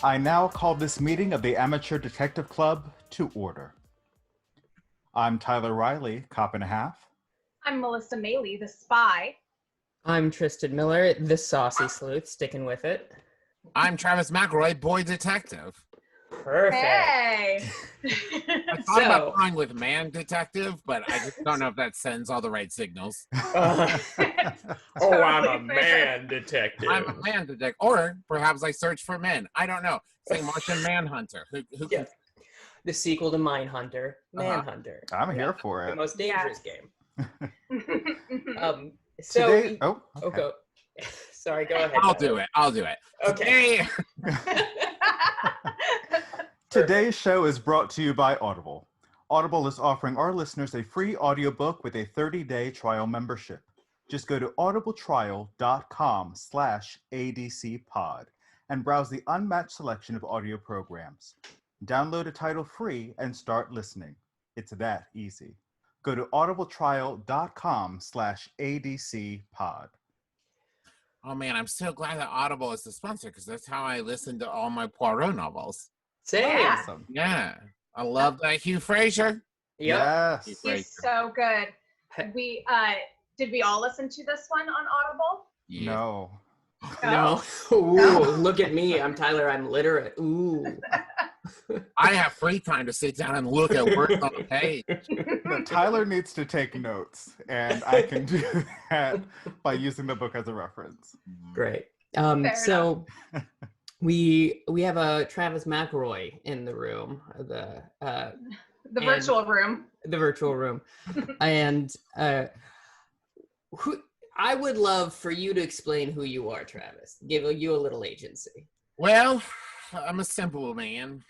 I now call this meeting of the Amateur Detective Club to order. I'm Tyler Riley, cop and a half. I'm Melissa Meli, the spy. I'm Tristan Miller, the saucy sleuth, sticking with it. I'm Travis McElroy, boy detective. Perfect. Hey! I thought about going with man detective, but I just don't know if that sends all the right signals. I'm a man detective. I'm a man detective. Or perhaps I search for men. I don't know. Say Martian Manhunter. Who Yeah. The sequel to Mindhunter, Manhunter. I'm here for it. The most dangerous game. Today, go. Sorry, go ahead. I'll do it. Okay. Today's show is brought to you by Audible. Audible is offering our listeners a free audiobook with a 30-day trial membership. Just go to audibletrial.com/ADCpod and browse the unmatched selection of audio programs. Download a title free and start listening. It's that easy. Go to audibletrial.com/ADCpod. Oh man, I'm so glad that Audible is the sponsor because that's how I listen to all my Poirot novels. Same. Awesome. Yeah. I love that Hugh Fraser. Yep. Yes. He's so good. We did we all listen to this one on Audible? Yeah. No. No. Ooh, look at me. I'm Tyler. I'm literate. Ooh. I have free time to sit down and look at words on the page. No, Tyler needs to take notes, and I can do that by using the book as a reference. Great. Fair So we have a Travis McElroy in the room, the virtual room. the virtual room, and I would love for you to explain who you are, Travis. Give you a little agency. Well, I'm a simple man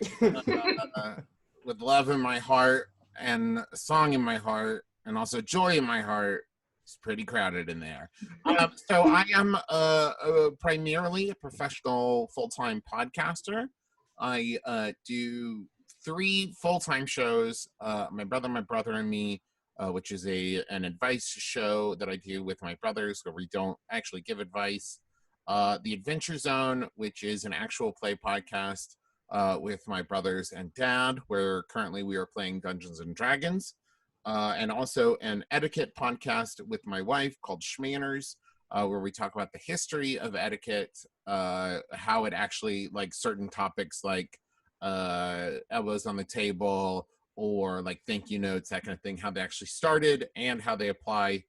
with love in my heart and a song in my heart and also joy in my heart. It's pretty crowded in there. So I am primarily a professional full-time podcaster. I do 3 full-time shows, My Brother and Me, which is an advice show that I do with my brothers where we don't actually give advice. The Adventure Zone, which is an actual play podcast with my brothers and dad, where currently we are playing Dungeons and Dragons. And also an etiquette podcast with my wife called Schmanners, where we talk about the history of etiquette, how it actually, like certain topics like elbows on the table or like thank you notes, that kind of thing, how they actually started and how they apply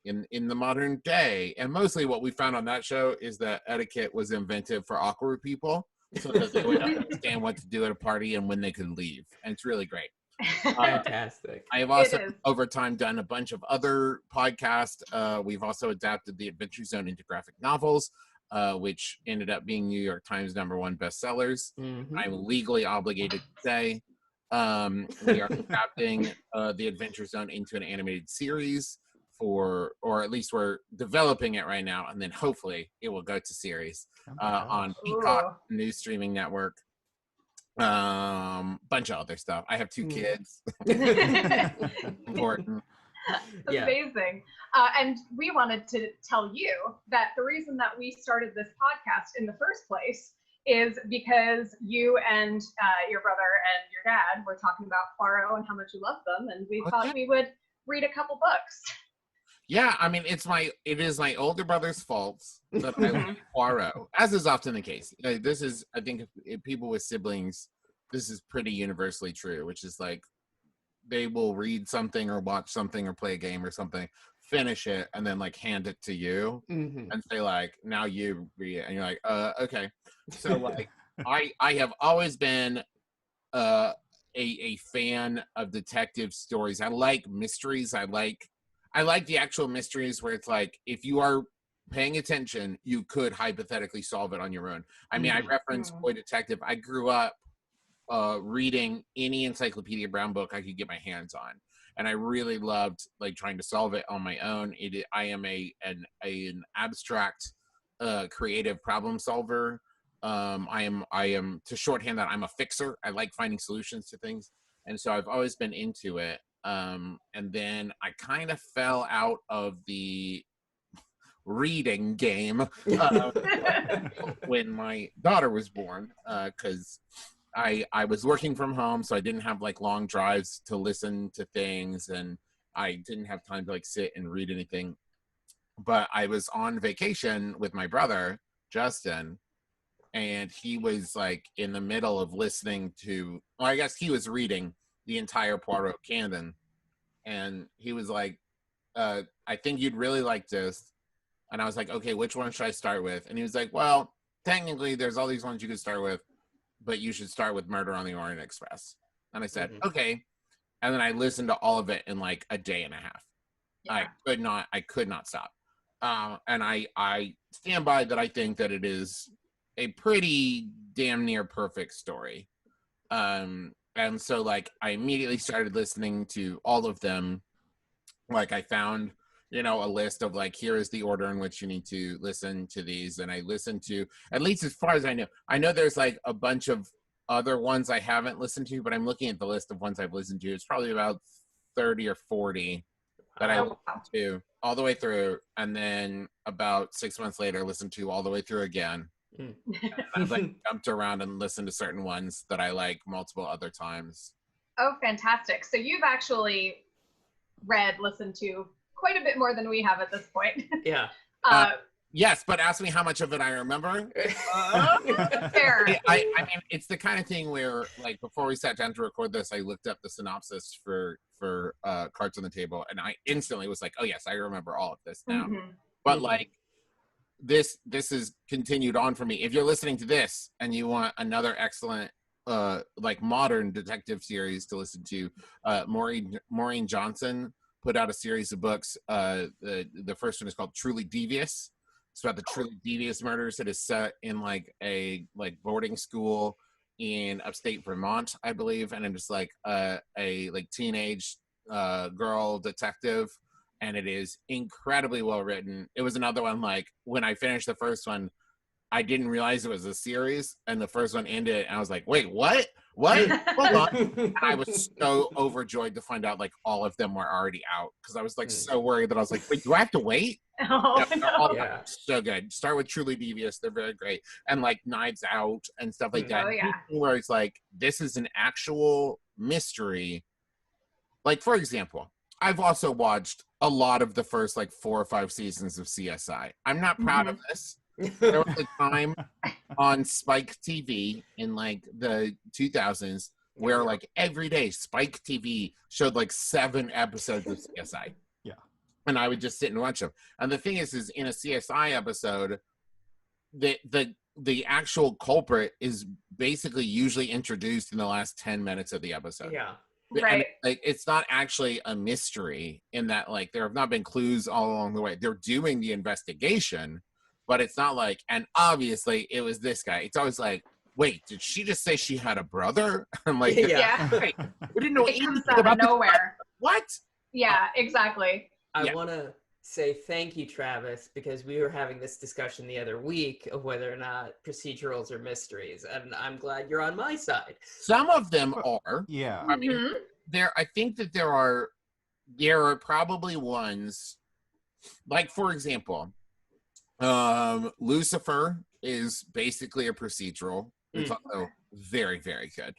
in the modern day. And mostly what we found on that show is that etiquette was invented for awkward people so that they would understand what to do at a party and when they could leave. And it's really great. Fantastic. I have also over time done a bunch of other podcasts. We've also adapted the Adventure Zone into graphic novels, which ended up being New York Times #1 bestsellers. Mm-hmm. I'm legally obligated to say we are adapting the Adventure Zone into an animated series or at least we're developing it right now, and then hopefully it will go to series on Peacock, new streaming network. Bunch of other stuff. I have 2 kids. Important. Amazing. And we wanted to tell you that the reason that we started this podcast in the first place is because you and your brother and your dad were talking about Poirot and how much you love them, and we thought we would read a couple books. Yeah, I mean, it is my older brother's fault that I like Poirot, as is often the case. This is, I think, if people with siblings, this is pretty universally true, which is like they will read something or watch something or play a game or something, finish it, and then like hand it to you and say like, now you read it, and you're like, okay. So like, I have always been a fan of detective stories. I like mysteries. I like the actual mysteries where it's like, if you are paying attention, you could hypothetically solve it on your own. I mean, I reference Boy Detective. I grew up reading any Encyclopedia Brown book I could get my hands on. And I really loved like trying to solve it on my own. I am an abstract creative problem solver. I am to shorthand that, I'm a fixer. I like finding solutions to things. And so I've always been into it. And then I kind of fell out of the reading game when my daughter was born, because I was working from home, so I didn't have like long drives to listen to things, and I didn't have time to like sit and read anything. But I was on vacation with my brother, Justin, and he was like in the middle of listening to, well, I guess he was reading the entire Poirot canon, and he was like, I think you'd really like this. And I was like, okay, which one should I start with? And he was like, well, technically there's all these ones you could start with, but you should start with Murder on the Orient Express. And I said, okay. And then I listened to all of it in like a day and a half. Yeah. I could not stop. And I stand by that. I think that it is a pretty damn near perfect story. And so like I immediately started listening to all of them. Like I found, a list of like, here is the order in which you need to listen to these. And I listened to, at least as far as I know there's like a bunch of other ones I haven't listened to, but I'm looking at the list of ones I've listened to. It's probably about 30 or 40 that I listened to all the way through. And then about 6 months later, listened to all the way through again. And I've like jumped around and listened to certain ones that I like multiple other times. Oh, fantastic. So you've actually listened to quite a bit more than we have at this point. Yeah. Yes, but ask me how much of it I remember. Fair. I mean, it's the kind of thing where, like, before we sat down to record this, I looked up the synopsis for Cards on the Table, and I instantly was like, oh, yes, I remember all of this now. But, like, this is continued on for me. If you're listening to this and you want another excellent, like, modern detective series to listen to, Maureen Johnson put out a series of books. The first one is called Truly Devious. It's about the truly devious murders. It is set in like a boarding school in upstate Vermont, I believe, and it's like a like teenage girl detective, and it is incredibly well written. It was another one, like when I finished the first one, I didn't realize it was a series, and the first one ended, and I was like, wait, what? Hold on. And I was so overjoyed to find out like all of them were already out, because I was like so worried that I was like, wait, do I have to wait? Oh, Yeah, so good. Start with Truly Devious. They're very great. And like Knives Out and stuff like that. Oh, yeah. Where it's like, this is an actual mystery. Like, for example, I've also watched a lot of the first like 4 or 5 seasons of CSI. I'm not proud of this. There was a time on Spike TV in like the 2000s where like every day Spike TV showed like 7 episodes of CSI. Yeah. And I would just sit and watch them. And the thing is in a CSI episode, the actual culprit is basically usually introduced in the last 10 minutes of the episode. Yeah. Right. And, like, it's not actually a mystery in that like there have not been clues all along the way. They're doing the investigation, but it's not like, and obviously it was this guy. It's always like, wait, did she just say she had a brother? I'm like, Yeah. Hey, we didn't know It anything comes out about of nowhere. What? Yeah, exactly. I want to say thank you, Travis, because we were having this discussion the other week of whether or not procedurals are mysteries, and I'm glad you're on my side. Some of them are. Yeah. I mean, I think that there are probably ones, like, for example, Lucifer is basically a procedural. It's also very, very good.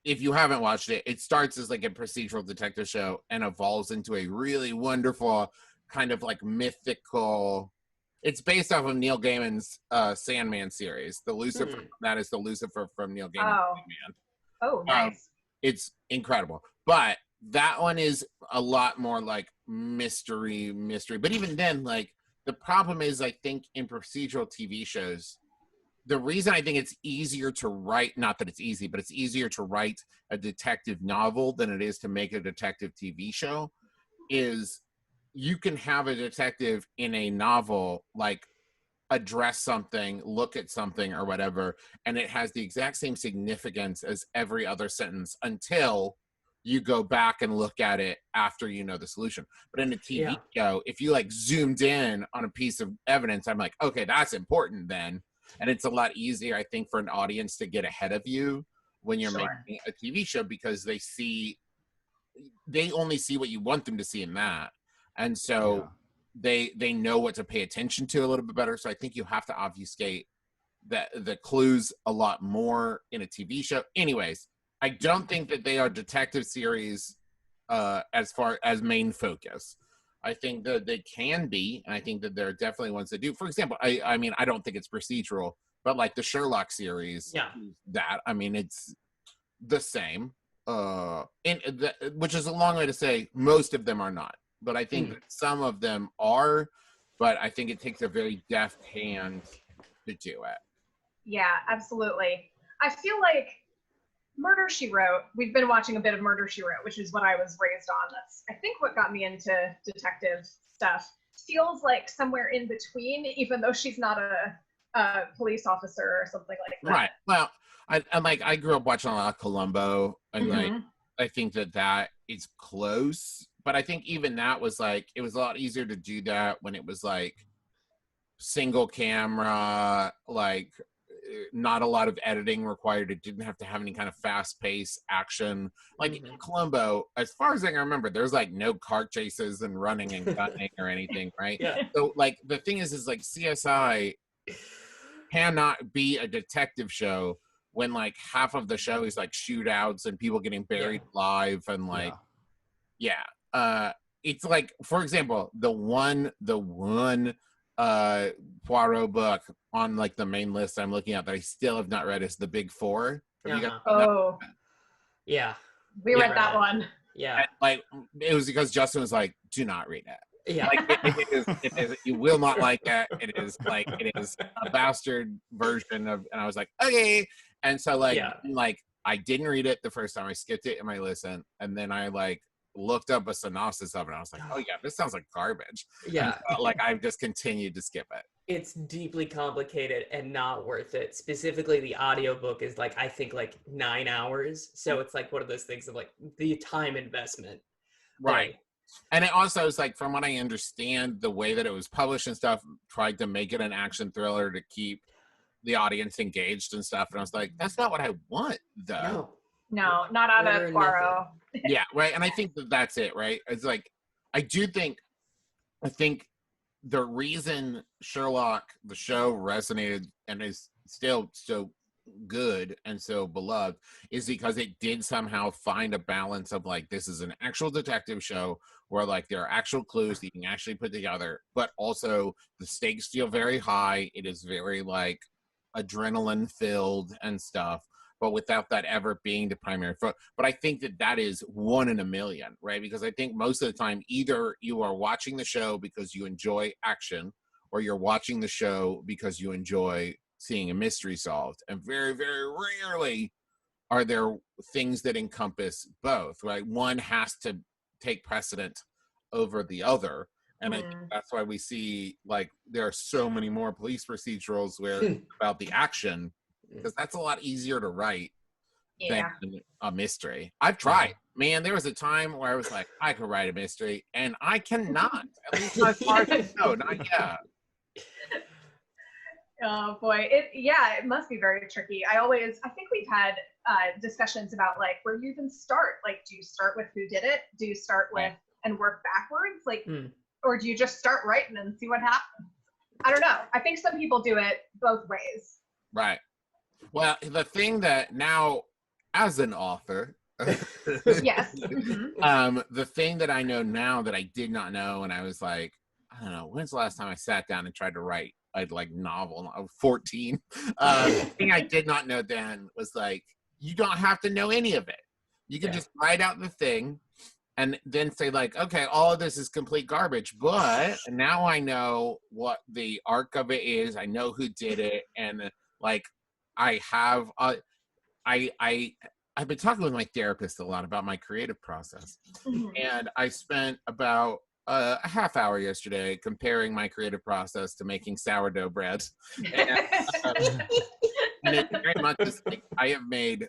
If you haven't watched it, it starts as like a procedural detective show and evolves into a really wonderful kind of like mythical. It's based off of Neil Gaiman's Sandman series. The Lucifer, that is the Lucifer from Neil Gaiman's Sandman. Oh, nice. It's incredible. But that one is a lot more like mystery. But even then, like, the problem is, I think in procedural TV shows, the reason I think it's easier to write, not that it's easy, but it's easier to write a detective novel than it is to make a detective TV show, is you can have a detective in a novel, like, address something, look at something or whatever, and it has the exact same significance as every other sentence until you go back and look at it after you know the solution. But in a TV show, if you like zoomed in on a piece of evidence, I'm like, okay, that's important then. And it's a lot easier, I think, for an audience to get ahead of you when you're making a TV show, because they only see what you want them to see in that. And so they know what to pay attention to a little bit better. So I think you have to obfuscate that the clues a lot more in a TV show. Anyways, I don't think that they are detective series as far as main focus. I think that they can be, and I think that there are definitely ones that do. For example, I mean, I don't think it's procedural, but like the Sherlock series, that, I mean, it's the same. Which is a long way to say most of them are not. But I think that some of them are, but I think it takes a very deft hand to do it. Yeah, absolutely. I feel like Murder, She Wrote, we've been watching a bit of Murder, She Wrote, which is what I was raised on. That's, I think, what got me into detective stuff. Feels like somewhere in between, even though she's not a police officer or something like that. Right. Well, I grew up watching a lot of Columbo, and like, I think that is close. But I think even that was like, it was a lot easier to do that when it was like single camera, like not a lot of editing required. It didn't have to have any kind of fast-paced action. Like in Columbo, as far as I can remember, there's like no car chases and running and gunning or anything, right? So like the thing is like CSI cannot be a detective show when like half of the show is like shootouts and people getting buried alive and like it's like, for example, the one Poirot book on like the main list I'm looking at that I still have not read is The Big Four. Have you got we read that one. And, like, it was because Justin was like, do not read it. Like, it is, you will not like that. It is a bastard version of, and I was like, okay. And so like I didn't read it the first time. I skipped it in my listen, and then I like looked up a synopsis of it, and I was like, oh yeah, this sounds like garbage. Like I've just continued to skip it. It's deeply complicated and not worth it. Specifically, the audiobook is like, I think like 9 hours. So it's like one of those things of like the time investment. Right. And it also is like, from what I understand, the way that it was published and stuff, tried to make it an action thriller to keep the audience engaged and stuff. And I was like, that's not what I want, though. No, not out of Poirot. Yeah, right. And I think that's it, right? It's like, I think the reason Sherlock, the show, resonated and is still so good and so beloved is because it did somehow find a balance of like, this is an actual detective show where like there are actual clues that you can actually put together, but also the stakes feel very high. It is very like adrenaline filled and stuff, but without that ever being the primary focus. But I think that is 1 in a million, right? Because I think most of the time, either you are watching the show because you enjoy action, or you're watching the show because you enjoy seeing a mystery solved. And very, very rarely are there things that encompass both, right? One has to take precedent over the other. And I think that's why we see, like, there are so many more police procedurals where it's about the action, because that's a lot easier to write than a mystery. I've tried. Man, there was a time where I was like, I could write a mystery, and I cannot. At least as far as I know, not yet. Oh boy, it must be very tricky. I think we've had discussions about like where you even start. Like, do you start with who did it? Do you start with and work backwards? Like, or do you just start writing and see what happens? I don't know. I think some people do it both ways. Right. Well, the thing that now, as an author, yes, the thing that I know now that I did not know, and I was like, I don't know, when's the last time I sat down and tried to write a like novel? I was 14. The thing I did not know then was like, you don't have to know any of it. You can just write out the thing and then say like, okay, all of this is complete garbage, but now I know what the arc of it is. I know who did it, and like I have I've been talking with my therapist a lot about my creative process, and I spent about a half hour yesterday comparing my creative process to making sourdough bread. And it very much is like, I have made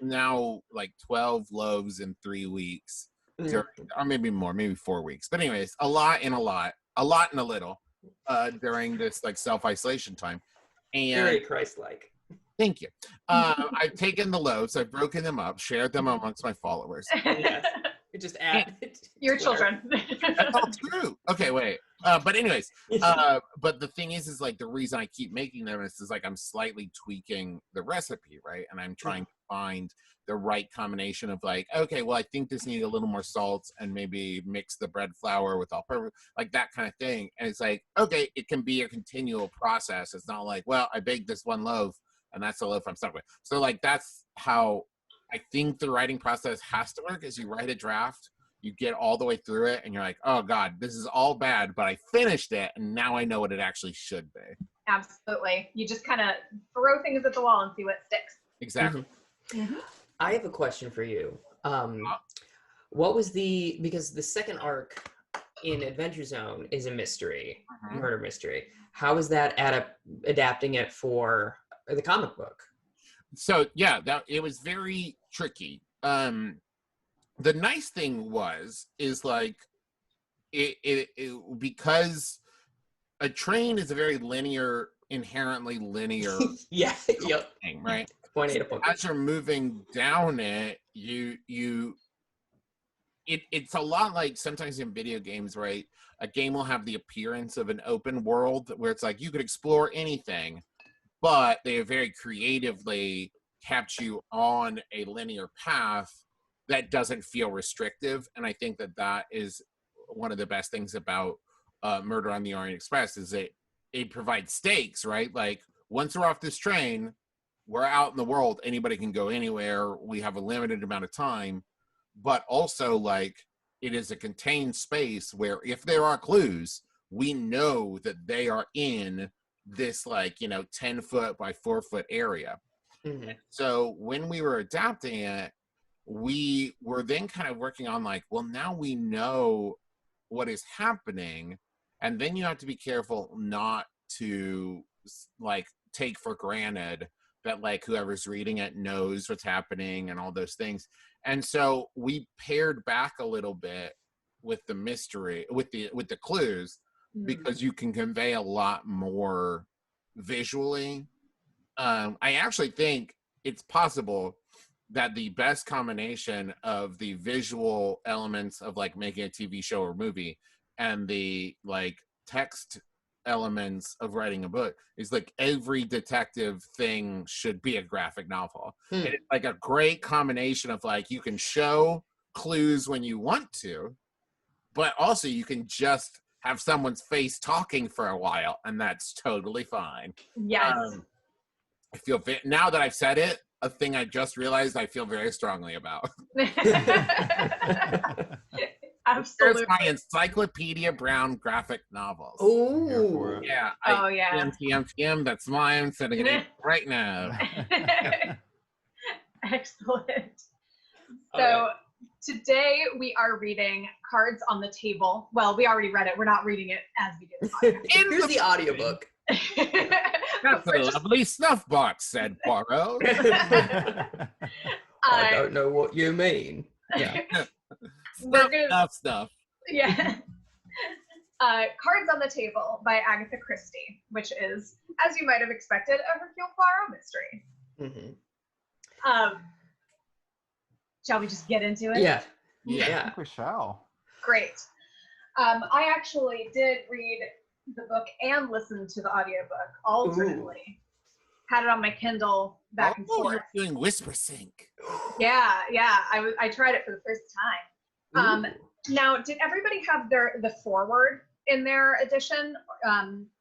now like 12 loaves in 3 weeks, or maybe more, maybe 4 weeks. But anyways, a lot and a little during this like self-isolation time. And very Christ-like. Thank you. I've taken the loaves, I've broken them up, shared them amongst my followers. We just add Your children. That's all true. Okay, wait. But anyways, but the thing is like the reason I keep making them is like I'm slightly tweaking the recipe, right? And I'm trying to find the right combination of like, okay, well, I think this needs a little more salt and maybe mix the bread flour with all-purpose, like that kind of thing. And it's like, okay, it can be a continual process. It's not like, well, I baked this one loaf and that's the loaf I'm stuck with. So like that's how I think the writing process has to work is you write a draft, you get all the way through it, and you're like, oh God, this is all bad, but I finished it, and now I know what it actually should be. Absolutely. You just kind of throw things at the wall and see what sticks. Exactly. I have a question for you. What was because the second arc in Adventure Zone is a mystery, murder mystery. How is that adapting it for the comic book? So yeah, it was very tricky. The nice thing is like it because a train is a very inherently linear thing, right? Point A to point B. As you're moving down it, it's a lot like sometimes in video games, right? A game will have the appearance of an open world where it's like you could explore anything, but they have very creatively kept you on a linear path that doesn't feel restrictive. And I think that is one of the best things about Murder on the Orient Express is that it provides stakes, right? Like once we're off this train, we're out in the world. Anybody can go anywhere. We have a limited amount of time, but also like it is a contained space where if there are clues, we know that they are in this 10-foot by 4-foot area. So when we were adapting it, we were then kind of working on like, well, now we know what is happening. And then you have to be careful not to like take for granted that like whoever's reading it knows what's happening and all those things. And so we pared back a little bit with the mystery, with the clues, because you can convey a lot more visually. I actually think it's possible that the best combination of the visual elements of like making a TV show or movie and the like text elements of writing a book is like every detective thing should be a graphic novel. It's like a great combination of like you can show clues when you want to, but also you can just have someone's face talking for a while and that's totally fine. Yes. I feel now that I've said it, a thing I just realized I feel very strongly about. Absolutely. There's my Encyclopedia Brown graphic novels. Oh, yeah. TM, that's mine. I'm sending it right now. Excellent. So today we are reading Cards on the Table. Well, we already read it. We're not reading it as we did the podcast. Here's the audiobook. That's a lovely snuff box, said Poirot. I don't know what you mean. Yeah. Stuff. Yeah. Cards on the Table by Agatha Christie, which is, as you might have expected, a Hercule Poirot mystery. Shall we just get into it? Yeah. I think we shall. Great. I actually did read the book and listen to the audiobook alternately. Had it on my Kindle back and forth. You're doing whisper sync. Yeah. I tried it for the first time. Now, did everybody have the foreword in their edition,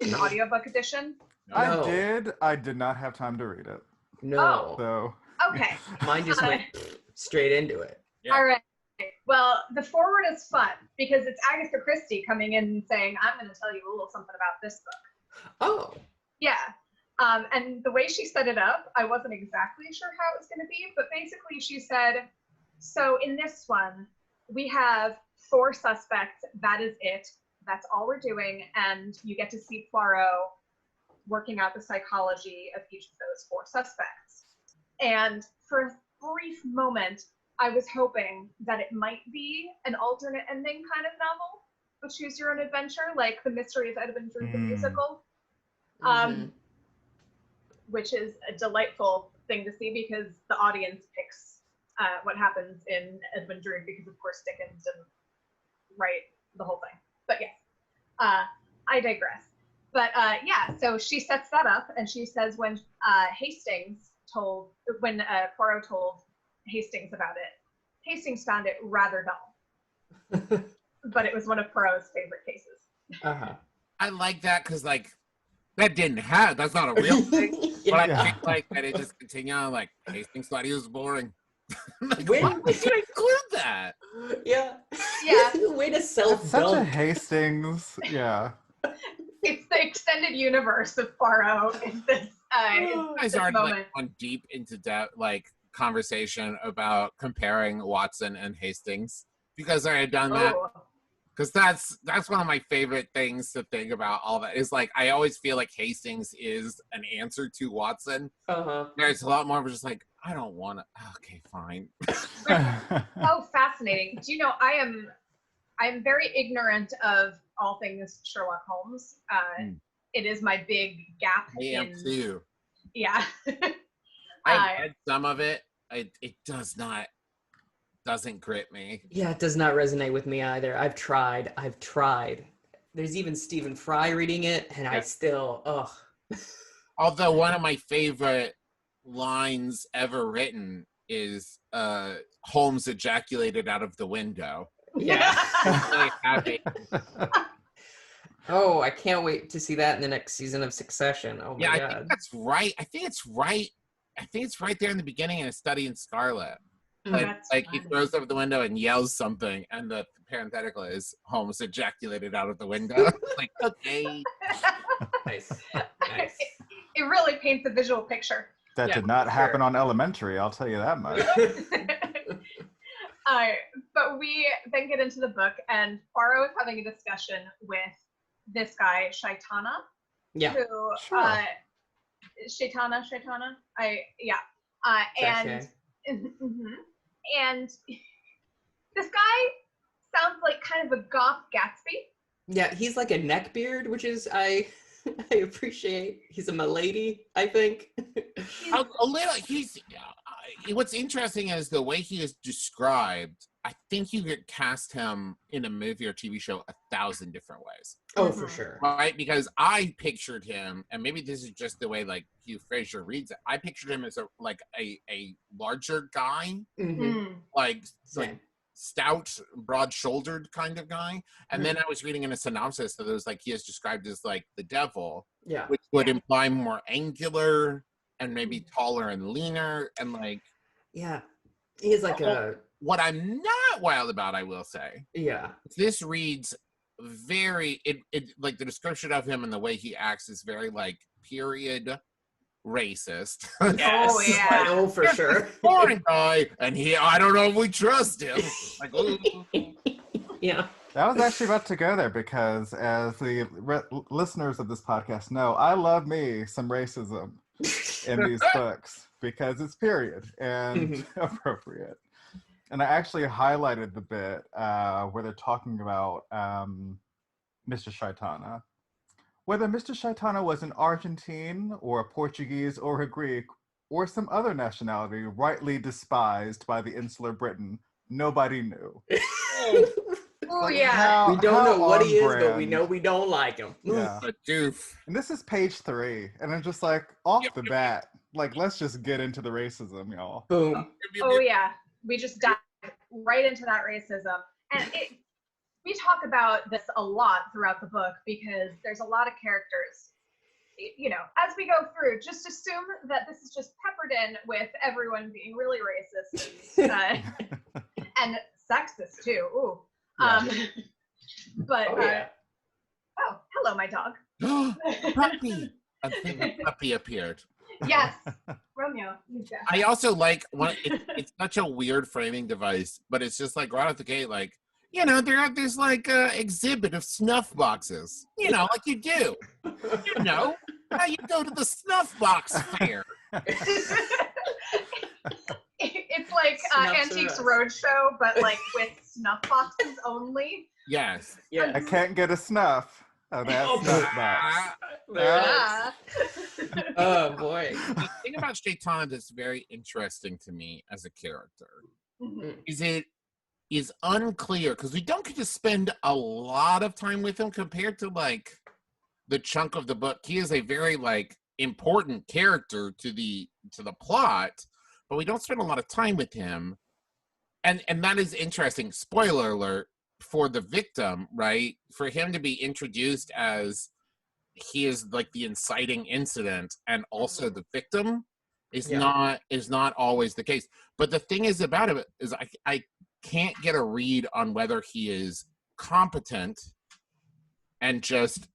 in the audiobook edition? No. I did not have time to read it. No. So. Okay. Mine just went straight into it. Yeah. All right. Well, the foreword is fun because it's Agatha Christie coming in and saying, I'm going to tell you a little something about this book. Oh. Yeah. And the way she set it up, I wasn't exactly sure how it was going to be, but basically she said, so in this one, we have 4 suspects. That is it. That's all we're doing. And you get to see Poirot working out the psychology of each of those 4 suspects. And for a brief moment, I was hoping that it might be an alternate ending kind of novel, but Choose Your Own Adventure, like The Mystery of Edmund Drood the musical, which is a delightful thing to see because the audience picks what happens in Edmund Drood, because of course Dickens didn't write the whole thing. But yes, I digress. But yeah, so she sets that up, and she says when Poirot told Hastings about it, Hastings found it rather dull. But it was one of Poirot's favorite cases. Uh-huh. I like that because, like, that's not a real thing. But I think, like, that it just continued on, like, Hastings thought he was boring. Like, why would you include that? Yeah. Way to It's self-dunk. such a Hastings, yeah. It's the extended universe of Poirot in this, You guys already, moment. like, gone deep into depth, like, conversation about comparing Watson and Hastings. You guys already done that? Oh. Because that's one of my favorite things to think about. All that is, like, I always feel like Hastings is an answer to Watson. There's a lot more of just like, I don't want to. Okay, fine. Oh, fascinating. Do you know, I am very ignorant of all things Sherlock Holmes. It is my big gap. I am too. Yeah. I've read some of it. It doesn't grip me. Yeah, it does not resonate with me either. I've tried. There's even Stephen Fry reading it, and I still, Although one of my favorite lines ever written is Holmes ejaculated out of the window. Yeah. Really happy. Oh, I can't wait to see that in the next season of Succession. Oh my God. I think that's right. I think it's right there in the beginning in A Study in Scarlet. Like he throws over the window and yells something, and the parenthetical is Holmes ejaculated out of the window. Like, okay. Nice. It really paints a visual picture. That did not happen on Elementary, I'll tell you that much. But we then get into the book, and Poirot is having a discussion with this guy, Shaitana. Yeah. Who, Shaitana. And this guy sounds like kind of a goth Gatsby. Yeah, he's like a neckbeard, which is I appreciate. He's a milady, I think. A little. What's interesting is the way he is described. I think you could cast him in a movie or TV show 1,000 different ways. Oh, for sure. Right? Because I pictured him, and maybe this is just the way like Hugh Fraser reads it. I pictured him as a larger guy, like stout, broad-shouldered kind of guy. And then I was reading in a synopsis that it was like he is described as like the devil, which would imply more angular and maybe taller and leaner and like. Yeah, he's like What I'm not wild about, I will say. Yeah. This reads very, like the description of him and the way he acts is very like period racist. Yes. Oh, yeah. Oh, for sure. Foreign guy, and I don't know if we trust him. Like, yeah. I was actually about to go there because, as the listeners of this podcast know, I love me some racism in these books because it's period and appropriate. And I actually highlighted the bit where they're talking about Mr. Shaitana. Whether Mr. Shaitana was an Argentine or a Portuguese or a Greek or some other nationality rightly despised by the insular Britain, nobody knew. Oh, yeah. We don't know what he is, but we know we don't like him. Yeah. A doof. And this is page 3. And I'm just like, off the bat, like, let's just get into the racism, y'all. Boom. Oh, yeah. We just dive right into that racism. And we talk about this a lot throughout the book because there's a lot of characters, you know, as we go through, just assume that this is just peppered in with everyone being really racist and sexist too. Ooh. But oh, hello, my dog. Puppy. I think a puppy appeared. Yes, Romeo. I also like it's such a weird framing device, but it's just like right out the gate, like, you know, they're at this like exhibit of snuff boxes, you know, like you do, you know, how you go to the snuff box fair. It's like Antiques Roadshow, but like with snuff boxes only. Yes. Yeah. I can't get a snuff. Oh, that's snuff box. Oh boy. The thing about Shaitan that's very interesting to me as a character is it is unclear because we don't get to spend a lot of time with him compared to like the chunk of the book. He is a very like important character to the plot, but we don't spend a lot of time with him. And that is interesting. Spoiler alert for the victim, right? For him to be introduced as he is like the inciting incident and also the victim is not always the case. But the thing is about it is I can't get a read on whether he is competent and just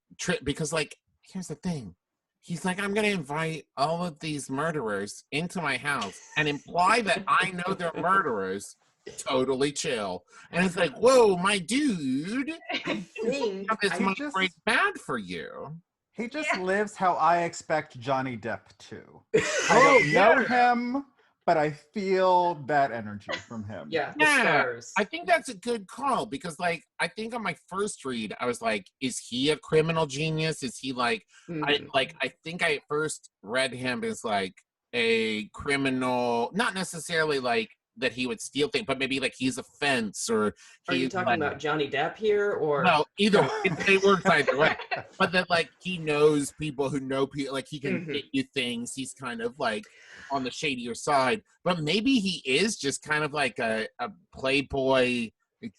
because like here's the thing. He's like, I'm going to invite all of these murderers into my house and imply that I know they're murderers. Totally chill. And it's like, whoa, my dude, I think this might break bad for you. He just lives how I expect Johnny Depp to. I don't know him, but I feel that energy from him. Yeah, the stars. I think that's a good call because, like, I think on my first read, I was like, is he a criminal genius? Is he like, I think I first read him as like a criminal, not necessarily like that he would steal things, but maybe like he's a fence or are you talking about Johnny Depp here or no, either it works either way. But that like he knows people who know people, like he can get you things. He's kind of like on the shadier side, but maybe he is just kind of like a playboy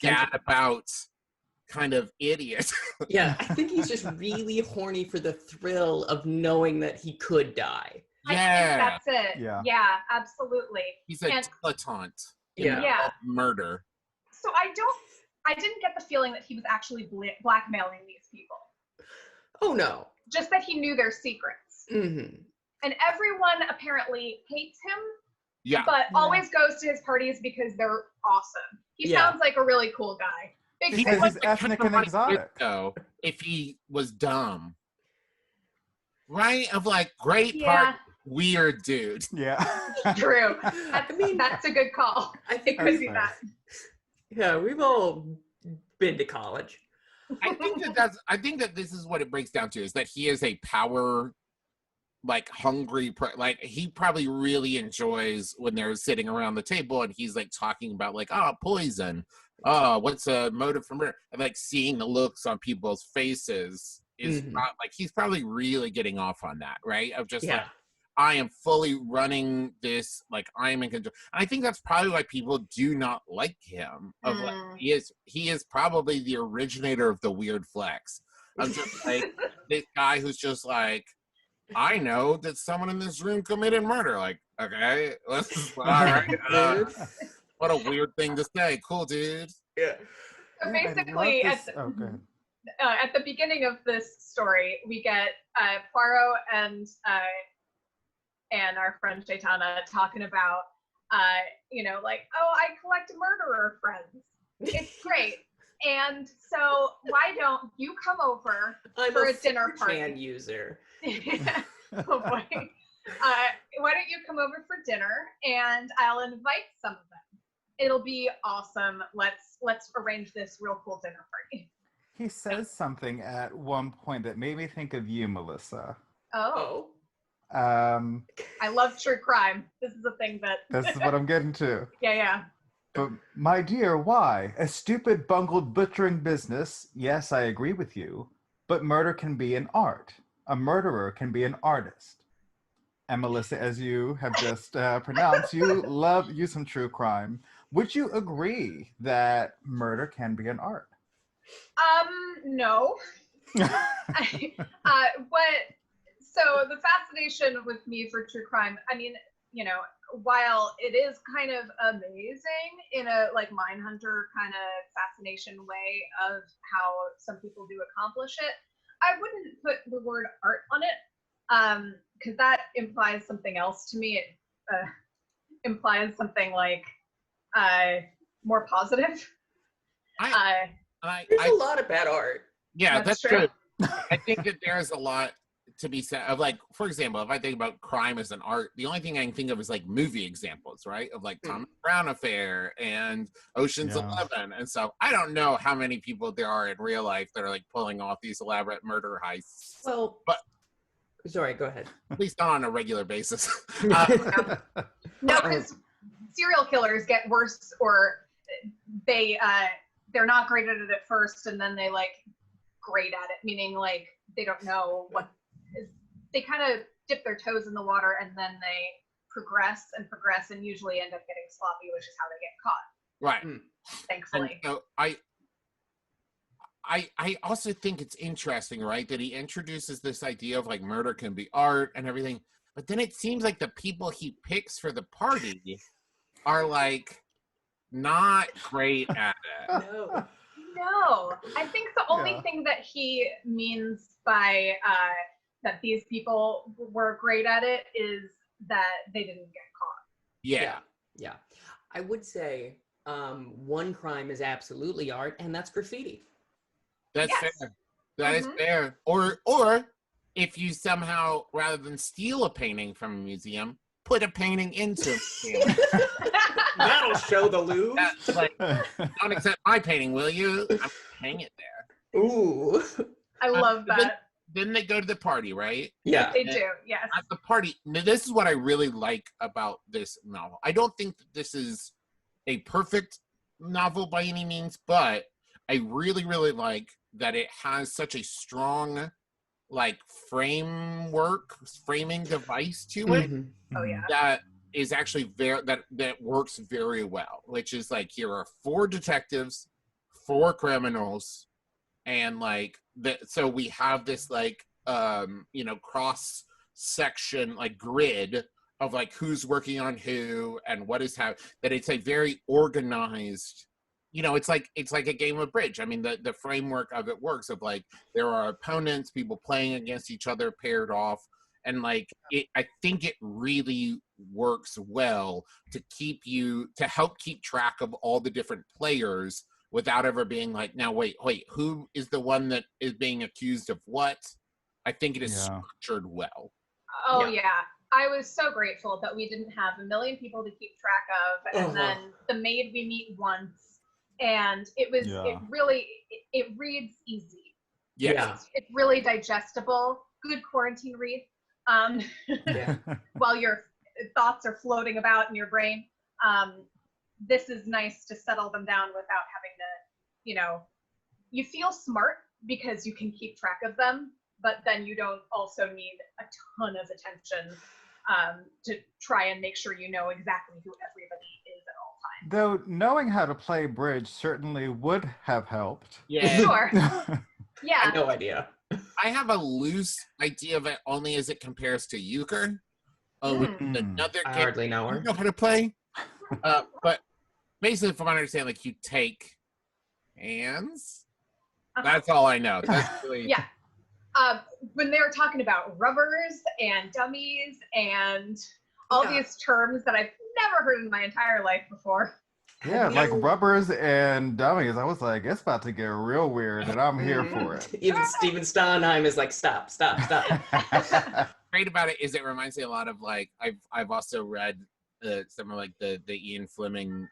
gadabout kind of idiot. Yeah, I think he's just really horny for the thrill of knowing that he could die. I think that's it. Yeah, absolutely. He's a dilettante. Yeah. Murder. So I didn't get the feeling that he was actually blackmailing these people. Oh no. Just that he knew their secrets. And everyone apparently hates him. Yeah. But always goes to his parties because they're awesome. He sounds like a really cool guy. Because he's ethnic and exotic. Though, if he was dumb. Right? Of like, great part, weird dude. Yeah. True. That's a good call. I think I see that. Yeah, we've all been to college. I think that this is what it breaks down to, is that he is a power, like hungry, like he probably really enjoys when they're sitting around the table and he's like talking about like, poison. What's a motive for murder? And like seeing the looks on people's faces is not like, he's probably really getting off on that, right? Of just like, I am fully running this, like I am in control. And I think that's probably why people do not like him. Of like, he is probably the originator of the weird flex. Of just like this guy who's just like, I know that someone in this room committed murder. Like, okay, let's all right. What a weird thing to say. Cool, dude. Yeah. So basically, at the beginning of this story, we get Poirot and our friend Chaitana talking about, like, I collect murderer friends. It's great. And so why don't you come over for a dinner party? I'm a user. Oh boy. Why don't you come over for dinner and I'll invite some of them. It'll be awesome. Let's arrange this real cool dinner party. He says something at one point that made me think of you, Melissa. Oh. I love true crime. This is a thing that... This is what I'm getting to. Yeah. But, my dear, why? A stupid, bungled butchering business. Yes, I agree with you. But murder can be an art. A murderer can be an artist. And Melissa, as you have just pronounced, you love you some true crime. Would you agree that murder can be an art? No. So the fascination with me for true crime, I mean, while it is kind of amazing in a like Mindhunter kind of fascination way of how some people do accomplish it, I wouldn't put the word art on it, because that implies something else to me. It implies something like more positive. There's a lot of bad art. Yeah, that's true. I think that there's a lot to be said of, like, for example, if I think about crime as an art, the only thing I can think of is like movie examples, right? Of like Thomas Brown Affair and Ocean's 11 and stuff. I don't know how many people there are in real life that are like pulling off these elaborate murder heists. Well, but Sorry, go ahead. At least not on a regular basis. No, because serial killers get worse, or they're not great at it at first, and then they like great at it, meaning like they don't know what is. They kind of dip their toes in the water, and then they progress, and usually end up getting sloppy, which is how they get caught. Right. Thankfully. And so I also think it's interesting, right, that he introduces this idea of like murder can be art and everything, but then it seems like the people he picks for the party are like not great at it. No, I think the only thing that he means by that these people were great at it is that they didn't get caught. Yeah. I would say one crime is absolutely art, and that's graffiti. That's fair. That is fair. Or if you somehow, rather than steal a painting from a museum, put a painting into a museum. That'll show the Louvre. That's like, don't accept my painting, will you? I'm hang it there. Ooh. I love that. Then they go to the party, right? Yeah. They do, yes. At the party, this is what I really like about this novel. I don't think that this is a perfect novel by any means, but I really, really like that it has such a strong like framing device to it. Oh yeah. That is actually that works very well, which is like here are 4 detectives, 4 criminals, and like so we have this like cross section like grid of like who's working on who and what is how, that it's a very organized, it's like a game of bridge. I mean, the framework of it works of like there are opponents, people playing against each other paired off, and like I think it really works well to help keep track of all the different players without ever being like, now wait, who is the one that is being accused of what? I think it is structured well. Oh yeah. I was so grateful that we didn't have a million people to keep track of, and then the maid we meet once, and it reads easy. Yeah. It's really digestible. Good quarantine read. While your thoughts are floating about in your brain. This is nice to settle them down without having to, you feel smart because you can keep track of them, but then you don't also need a ton of attention to try and make sure you know exactly who everybody is at all times. Though knowing how to play bridge certainly would have helped. Yeah. Sure. Yeah. I have no idea. I have a loose idea of it only as it compares to euchre. Another I game hardly know her. you know how to play. But basically, from what I understand, like you take hands. That's all I know. That's really when they were talking about rubbers and dummies and all these terms that I've never heard in my entire life before. Yeah, like rubbers and dummies. I was like, it's about to get real weird, and I'm here for it. Even Stephen Sondheim is like, stop. Great about it is it reminds me a lot of like I've also read some of like the Ian Fleming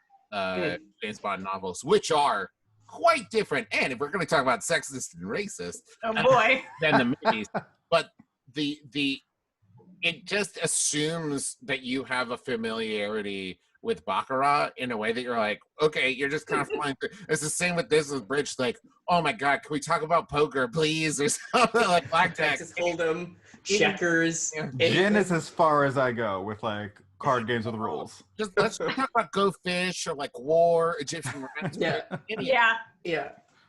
James Bond novels, which are quite different. And if we're going to talk about sexist and racist, oh boy, than the movies, but it just assumes that you have a familiarity with Baccarat in a way that you're like, okay, you're just kind of flying through. It's the same with this with Bridge, like, oh my God, can we talk about poker, please? Or something like blackjack. Texas Hold'em, checkers. Gin is as far as I go with like card games with rules. Just let's talk about Go Fish or like War, Egyptian Romance. Yeah.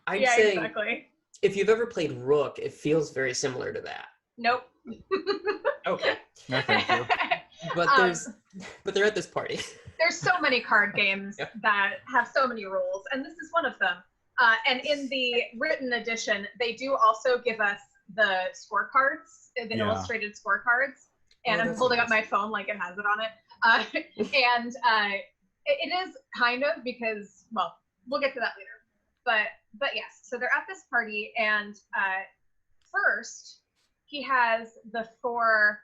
I'd say exactly. if you've ever played Rook, it feels very similar to that. Nope. Okay. No, thank you. But they're at this party. There's so many card games that have so many rules, and this is one of them. And in the written edition, they do also give us the scorecards, the illustrated scorecards. And I'm holding up my phone like it has it on it. And it is kind of because, well, we'll get to that later. But yes, so they're at this party, and first he has the 4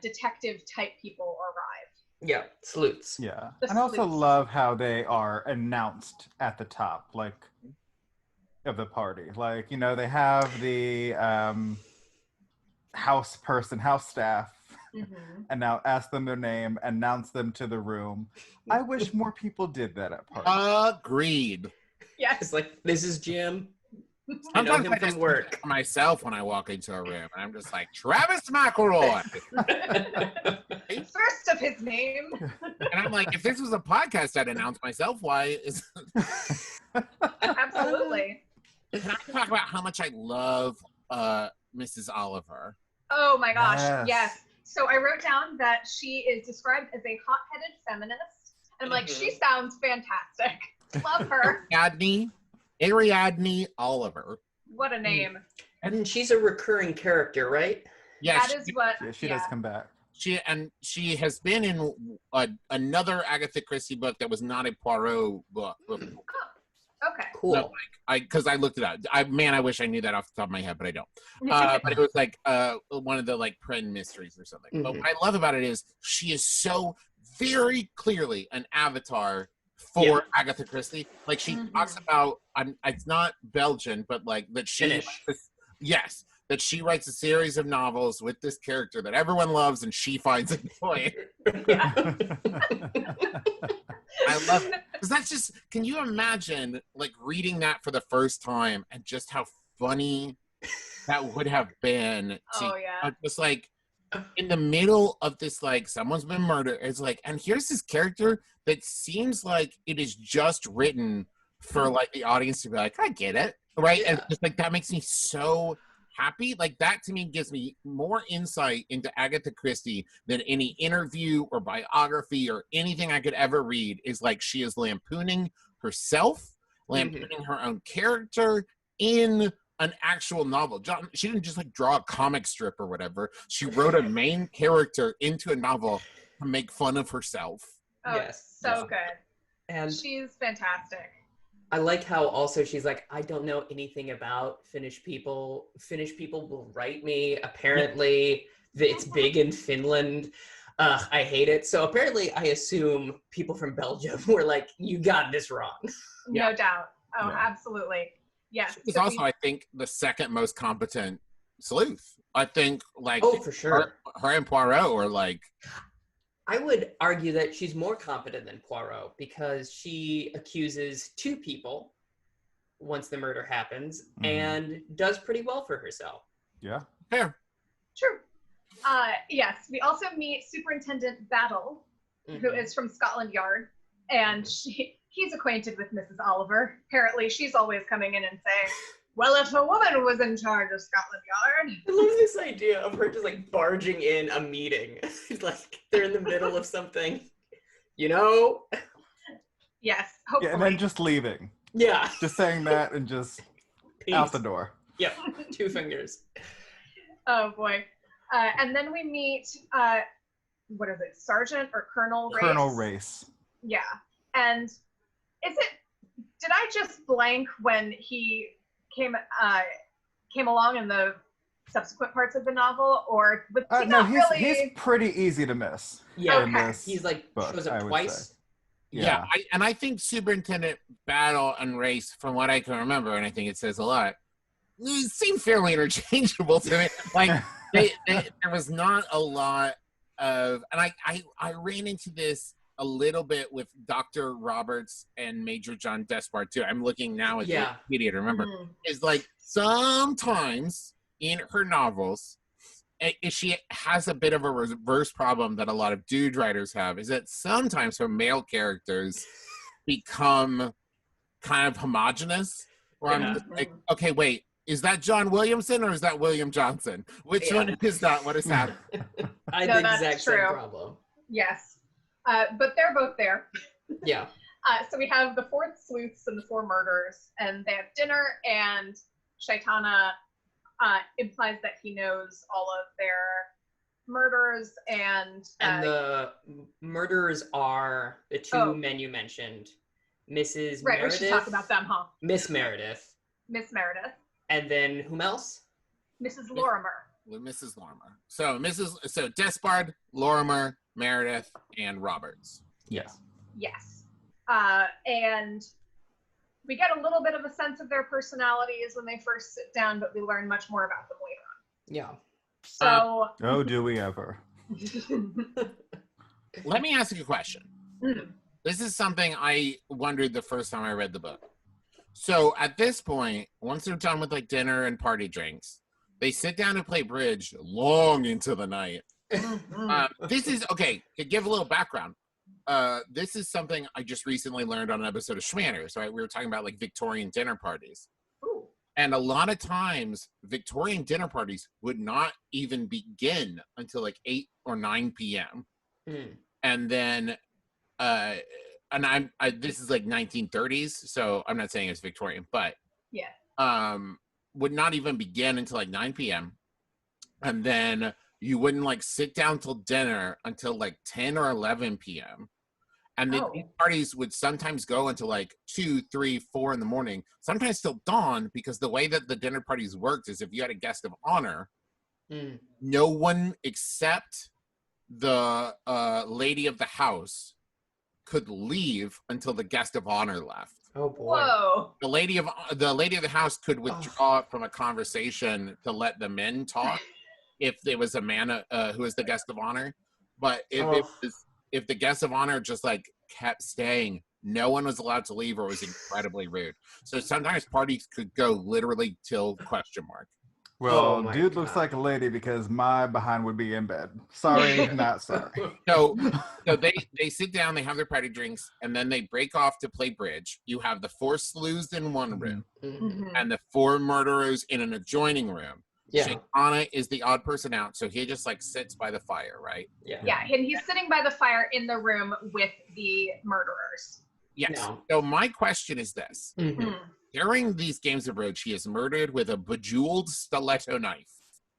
detective type people arrive. Yeah, sleuths. Yeah. The And I also sleuths. love how they are announced at the top, like, of the party. Like, they have the, house person, house staff, Mm-hmm. and now ask them their name, announce them to the room. I wish more people did that at parties. Agreed. Yes. It's like, this is Jim. I know Sometimes him I from just work. myself when I walk into a room, and I'm just like, Travis McElroy. First of his name. And I'm like, if this was a podcast, I'd announce myself. Why is? Absolutely. Can I talk about how much I love Mrs. Oliver? Oh my gosh, Yes. yes. So I wrote down that she is described as a hot-headed feminist. And I'm like, she sounds fantastic. Love her. Ariadne Oliver. What a name. And she's a recurring character, right? Yeah, That is what, Yeah, she does come back. she has been in another Agatha Christie book that was not a Poirot book. Okay. Cool. So, because I looked it up. I wish I knew that off the top of my head, but I don't. But it was like one of the like Pren mysteries or something. But what I love about it is she is so very clearly an avatar for Agatha Christie. Like she talks about, it's not Belgian, but like that she, that she writes a series of novels with this character that everyone loves and she finds annoying. I love it. Because that's just, can you imagine like reading that for the first time and just how funny that would have been to just like in the middle of this, like someone's been murdered. It's like, and here's this character that seems like it is just written for like the audience to be like, I get it. Right. And just like that makes me so happy. Like that to me gives me more insight into Agatha Christie than any interview or biography or anything I could ever read. Is like she is lampooning herself, lampooning her own character in an actual novel. She didn't just like draw a comic strip or whatever. She wrote a main character into a novel to make fun of herself. Oh, yes. So good. And she's fantastic. I like how also she's like, I don't know anything about Finnish people. Finnish people will write me. Apparently, it's big in Finland. I hate it. So apparently, I assume people from Belgium were like, you got this wrong. No doubt. Oh, absolutely. Yes. She's also, I think, the second most competent sleuth. I think, like, for sure. Her and Poirot are like. I would argue that she's more competent than Poirot because she accuses two people once the murder happens and does pretty well for herself. Yeah. Fair. True. Yes, we also meet Superintendent Battle, who is from Scotland Yard, and he's acquainted with Mrs. Oliver. Apparently, she's always coming in and saying, well, if a woman was in charge of Scotland Yard. I love this idea of her just like barging in a meeting. Like they're in the middle of something, you know? Yes, hopefully. Yeah, and then just leaving. Yeah. Just saying that and just out the door. Yep, 2 fingers. Oh, boy. And then we meet, what is it, Sergeant or Colonel Race? Colonel Race. Yeah. And did I just blank when he came along in the subsequent parts of the novel, or was he not really? He's pretty easy to miss. Yeah, okay. He's like shows up twice. Yeah, I think Superintendent Battle and Race, from what I can remember, and I think it says a lot, seem fairly interchangeable to me. Like there was not a lot of, and I ran into this a little bit with Dr. Roberts and Major John Despard too. I'm looking now at Wikipedia to remember. Is like sometimes in her novels, she has a bit of a reverse problem that a lot of dude writers have, is that sometimes her male characters become kind of homogenous, where I'm just like, okay, wait, is that John Williamson or is that William Johnson? Which one is that? What is happening? I had the exact same problem. Yes. But they're both there. Yeah. So we have the 4 sleuths and the 4 murders, and they have dinner, and Shaitana implies that he knows all of their murders, and the murderers are the 2 men you mentioned, Mrs. Right, Meredith. we should talk about them, huh? Miss Meredith. Miss Meredith. And then whom else? Mrs. Lorimer. Mrs. Lorimer. So Despard, Lorimer, Meredith, and Roberts. Yes. Yes. And we get a little bit of a sense of their personalities when they first sit down, but we learn much more about them later on. Yeah. So. Oh, do we ever? Let me ask you a question. Mm. This is something I wondered the first time I read the book. So at this point, once they're done with like dinner and party drinks, they sit down to play bridge long into the night. This is, okay, to give a little background, this is something I just recently learned on an episode of Schmanners, right? We were talking about like Victorian dinner parties. Ooh. And a lot of times, Victorian dinner parties would not even begin until like 8 or 9 p.m. And then, this is like 1930s, so I'm not saying it's Victorian, but would not even begin until like 9 p.m. And then you wouldn't like sit down till dinner until like 10 or 11 p.m. And these parties would sometimes go until like 2, 3, 4 in the morning, sometimes till dawn, because the way that the dinner parties worked is if you had a guest of honor, no one except the lady of the house could leave until the guest of honor left. Oh boy! Whoa! The lady of the house could withdraw from a conversation to let the men talk if there was a man who was the guest of honor. But if the guest of honor just like kept staying, no one was allowed to leave, or it was incredibly rude. So sometimes parties could go literally till ? Well, dude looks like a lady because my behind would be in bed. Sorry, not sorry. So they sit down, they have their party drinks, and then they break off to play bridge. You have the 4 sleuths in one room, and the 4 murderers in an adjoining room. Yeah. Shaykana is the odd person out, so he just like sits by the fire, right? Yeah, and he's sitting by the fire in the room with the murderers. Yes. No. So my question is this. During these games of bridge, he is murdered with a bejeweled stiletto knife.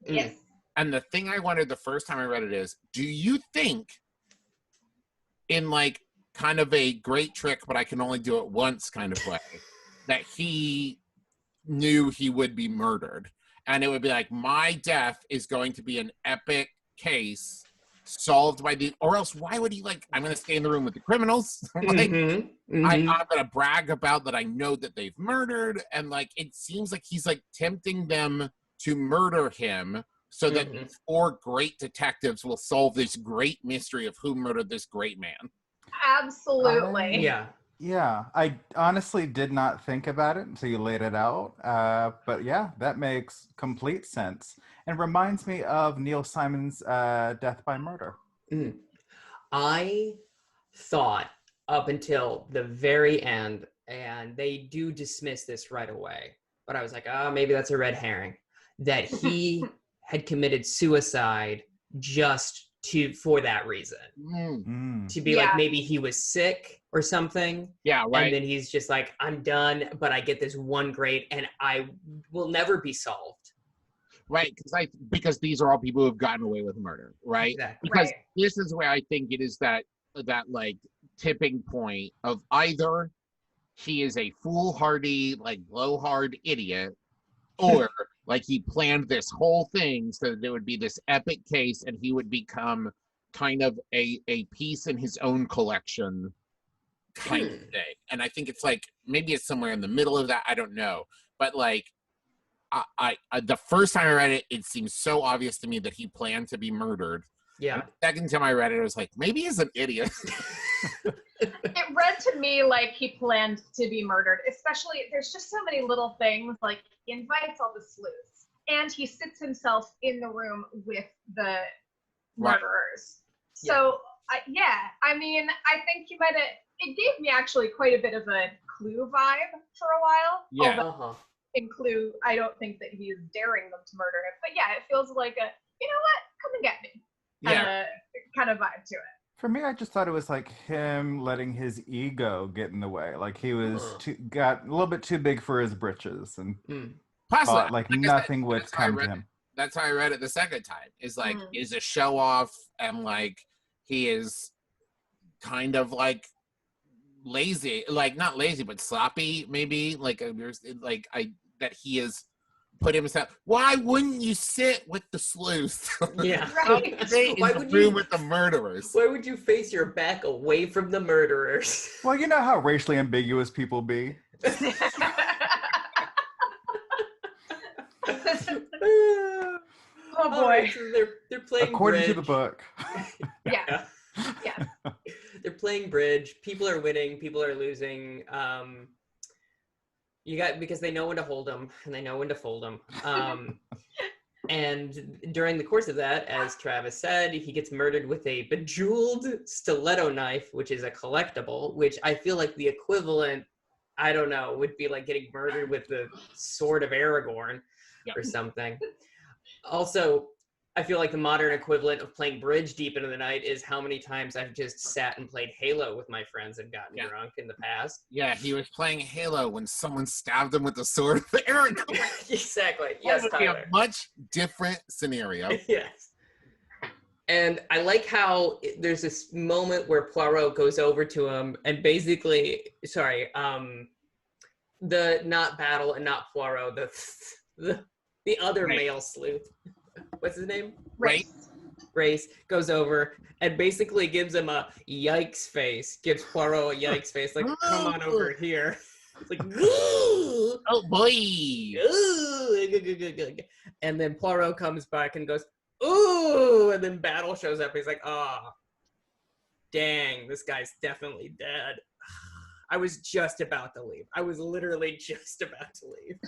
Yes. And the thing I wondered the first time I read it is, do you think in like kind of a great trick, but I can only do it once kind of way, that he knew he would be murdered? And it would be like, my death is going to be an epic case solved by or else why would he like, I'm going to stay in the room with the criminals. Like, I'm going to brag about that I know that they've murdered. And like, it seems like he's like tempting them to murder him so that 4 great detectives will solve this great mystery of who murdered this great man. Absolutely. Yeah, I honestly did not think about it until you laid it out. But yeah, that makes complete sense. And reminds me of Neil Simon's Death by Murder. I thought up until the very end, and they do dismiss this right away, but I was like, maybe that's a red herring, that he had committed suicide just for that reason. To be like, maybe he was sick or something. Yeah, right. And then he's just like, I'm done, but I get this one great, and I will never be solved. Right, because these are all people who have gotten away with murder, right? Exactly. Because this is where I think it is that like tipping point of either he is a foolhardy, like blowhard idiot, or like he planned this whole thing so that there would be this epic case and he would become kind of a piece in his own collection kind of thing. And I think it's like, maybe it's somewhere in the middle of that, I don't know. But like, I the first time I read it, it seems so obvious to me that he planned to be murdered. Yeah. And the second time I read it, I was like, maybe he's an idiot. It read to me like he planned to be murdered, especially there's just so many little things, like he invites all the sleuths and he sits himself in the room with the murderers. So I mean, I think he might have, it gave me actually quite a bit of a Clue vibe for a while. Yeah. In Clue, I don't think that he is daring them to murder him, but yeah, it feels like a, you know what, come and get me kind of vibe to it. For me, I just thought it was like him letting his ego get in the way. Like he was got a little bit too big for his britches, and thought like nothing would come to him. That's how I read it the second time. Is like is a show off, and like he is kind of like lazy, like not lazy but sloppy, maybe that he has put himself. Why wouldn't you sit with the sleuth? Yeah. Right. Why would you with the murderers? Why would you face your back away from the murderers? Well, you know how racially ambiguous people be. Oh boy. boy. So they're playing According bridge. to the book. Yeah. Yes. They're playing bridge. People are winning. People are losing. Because they know when to hold them and they know when to fold them. And during the course of that, as Travis said, he gets murdered with a bejeweled stiletto knife, which is a collectible, which I feel like the equivalent, I don't know, would be like getting murdered with the sword of Aragorn or something. Also, I feel like the modern equivalent of playing bridge deep into the night is how many times I've just sat and played Halo with my friends and gotten drunk in the past. Yeah, he was playing Halo when someone stabbed him with the sword of Aragorn. Exactly. Yes, That would be Tyler. a much different scenario. Yes. And I like how there's this moment where Poirot goes over to him and basically, the not Battle and not Poirot, the other male sleuth. What's his name? Race goes over and basically gives him a yikes face. Gives Poirot a yikes face, like, come on over here. It's like, ooh, oh boy. ooh. And then Poirot comes back and goes, ooh, and then Battle shows up. He's like, oh, dang, this guy's definitely dead. I was just about to leave. I was literally just about to leave.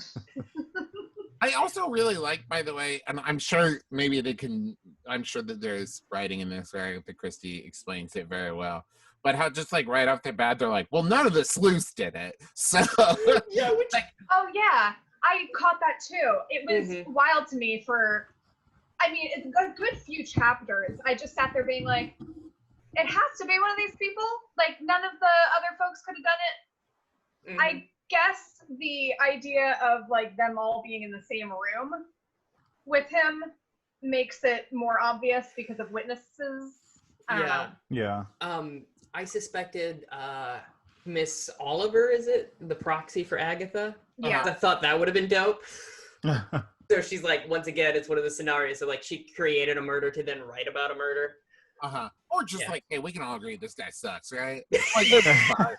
I also really like, by the way, and I'm sure I'm sure that there's writing in this where Agatha Christie explains it very well. But how just like right off the bat, they're like, well, none of the sleuths did it. So Yeah, which Oh yeah, I caught that too. It was wild to me it's a good few chapters. I just sat there being like, it has to be one of these people. Like none of the other folks could have done it. I guess the idea of like them all being in the same room with him makes it more obvious because of witnesses. I don't know. Yeah. I suspected Miss Oliver, is it? The proxy for Agatha? Yeah. I thought that would have been dope. So she's like, once again, it's one of the scenarios. So like she created a murder to then write about a murder. Or just like, hey, we can all agree this guy sucks, right? Like, this is fine.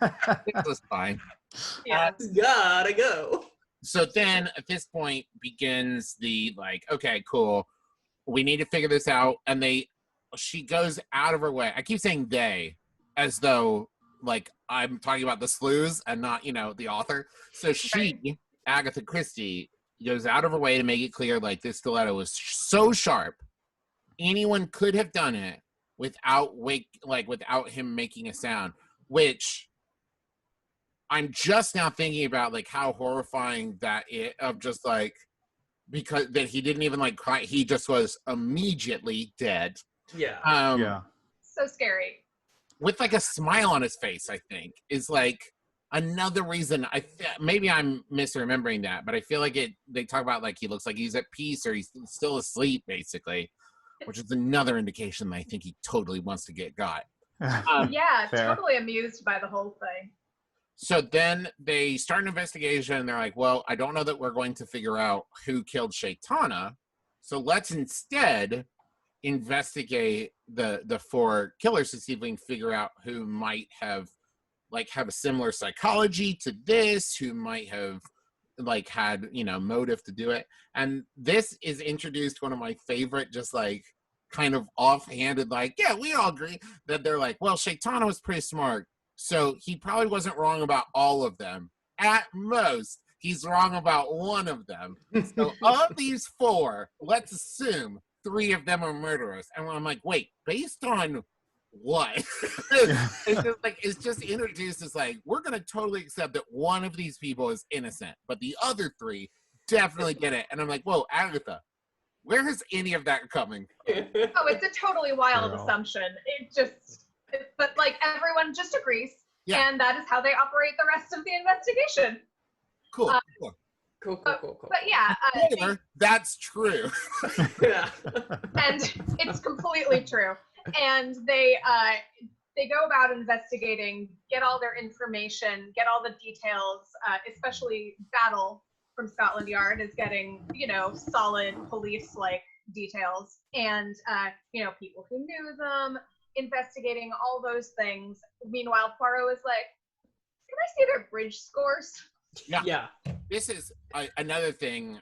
This was fine. Yeah. Gotta go. So then at this point begins the like, okay, cool. We need to figure this out. And she goes out of her way. I keep saying they as though like I'm talking about the sleuths and not, the author. So she, Agatha Christie, goes out of her way to make it clear like this stiletto was so sharp. Anyone could have done it without him making a sound, which I'm just now thinking about like how horrifying because that he didn't even like cry. He just was immediately dead. Yeah. So scary. With like a smile on his face, I think is like another reason. Maybe I'm misremembering that, but I feel like they talk about like he looks like he's at peace or he's still asleep basically, which is another indication that I think he totally wants to get got. Yeah, fair. totally amused by the whole thing. So then they start an investigation and they're like, well, I don't know that we're going to figure out who killed Shaitana. So let's instead investigate the four killers to see if we can figure out who might have a similar psychology to this, who might have like had, motive to do it. And this is introduced one of my favorite, just like kind of offhanded, like, yeah, we all agree that they're like, well, Shaitana was pretty smart. So he probably wasn't wrong about all of them. At most, he's wrong about one of them. So of these four, let's assume 3 of them are murderers. And I'm like, wait, based on what? It's just introduced as like, we're going to totally accept that one of these people is innocent, but the other 3 definitely get it. And I'm like, whoa, Agatha, where is any of that coming? Oh, it's a totally wild assumption. But like everyone just agrees, and that is how they operate the rest of the investigation. Cool. Cool. But yeah, that's true. Yeah. And it's completely true. And they go about investigating, get all their information, get all the details. Especially Battle from Scotland Yard is getting solid police-like details, and people who knew them. Investigating all those things. Meanwhile, Poirot is like, can I see their bridge scores? Yeah. This is another thing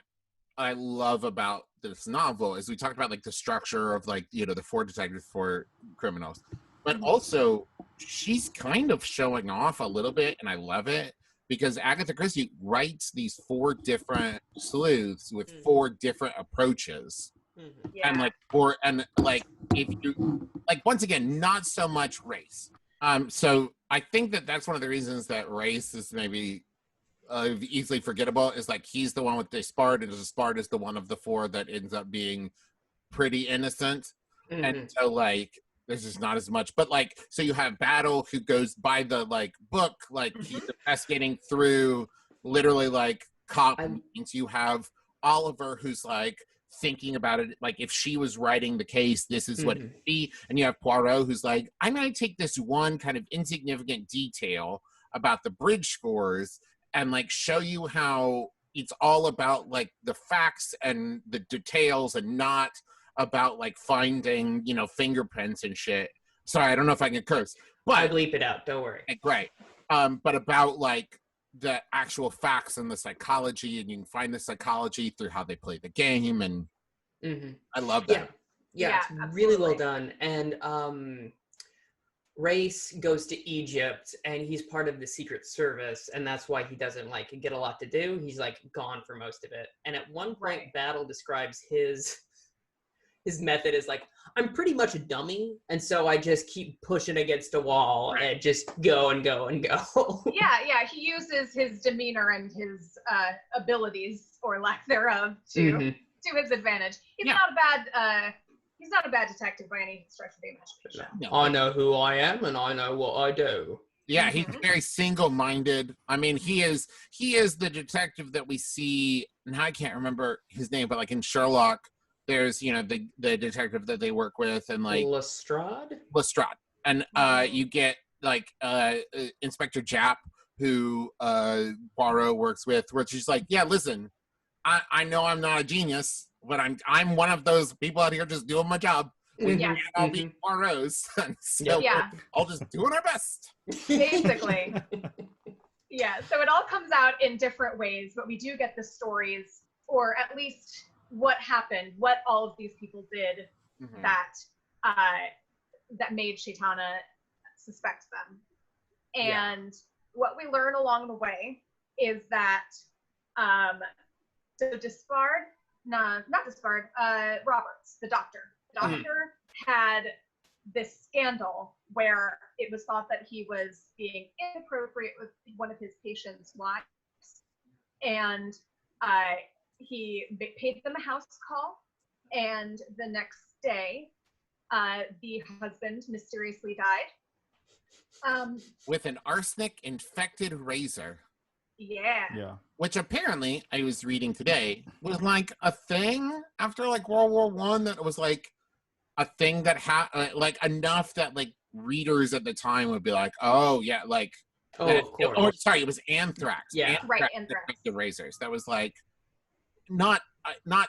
I love about this novel is we talked about like the structure of like, you know, the 4 detectives, 4 criminals, but also she's kind of showing off a little bit, and I love it because Agatha Christie writes these 4 different sleuths with 4 different approaches. Yeah. And like if you like, once again, not so much race. So I think that that's one of the reasons that race is maybe easily forgettable, is like he's the one with Despard, and Despard is the one of the 4 that ends up being pretty innocent. And so like there's just not as much, but like, so you have Battle, who goes by the like book, like he's investigating through literally like cop meetings. You have Oliver, who's like thinking about it, like if she was writing the case, this is what it would be. And you have Poirot, who's like, I'm going to take this one kind of insignificant detail about the bridge scores and like show you how it's all about like the facts and the details, and not about like finding, you know, fingerprints and shit. Sorry, I don't know if I can curse, but I bleep it out, don't worry. Great. But about like the actual facts and the psychology, and you can find the psychology through how they play the game, and I love that. Yeah, it's absolutely. really well done. And Race goes to Egypt, and he's part of the Secret Service, and that's why he doesn't like get a lot to do. He's like gone for most of it. And at one point, Battle describes his method as like, I'm pretty much a dummy, and so I just keep pushing against a wall and just go and go and go. Yeah, he uses his demeanor and his abilities, or lack thereof, to his advantage. He's not a bad detective by any stretch of the imagination. No. I know who I am, and I know what I do. Yeah, he's very single-minded. I mean, he is the detective that we see, and I can't remember his name, but like in Sherlock, there's, you know, the detective that they work with, and like Lestrade, and you get like Inspector Japp, who Poirot works with, where she's like, yeah, listen, I know I'm not a genius, but I'm one of those people out here just doing my job. We can't all be Poirot's, so I'll just doing our best. Basically. Yeah, so it all comes out in different ways, but we do get the stories, or at least what happened, what all of these people did that made Shaitana suspect them. And what we learn along the way is that so Roberts, the doctor had this scandal where it was thought that he was being inappropriate with one of his patients' wives, and he paid them a house call, and the next day the husband mysteriously died with an arsenic infected razor. Yeah. Which apparently, I was reading today, was like a thing after like World War I, that was like a thing that had like enough that like readers at the time would be like, oh yeah, like of course. Or sorry, it was anthrax. Anthrax. The razors. That was like not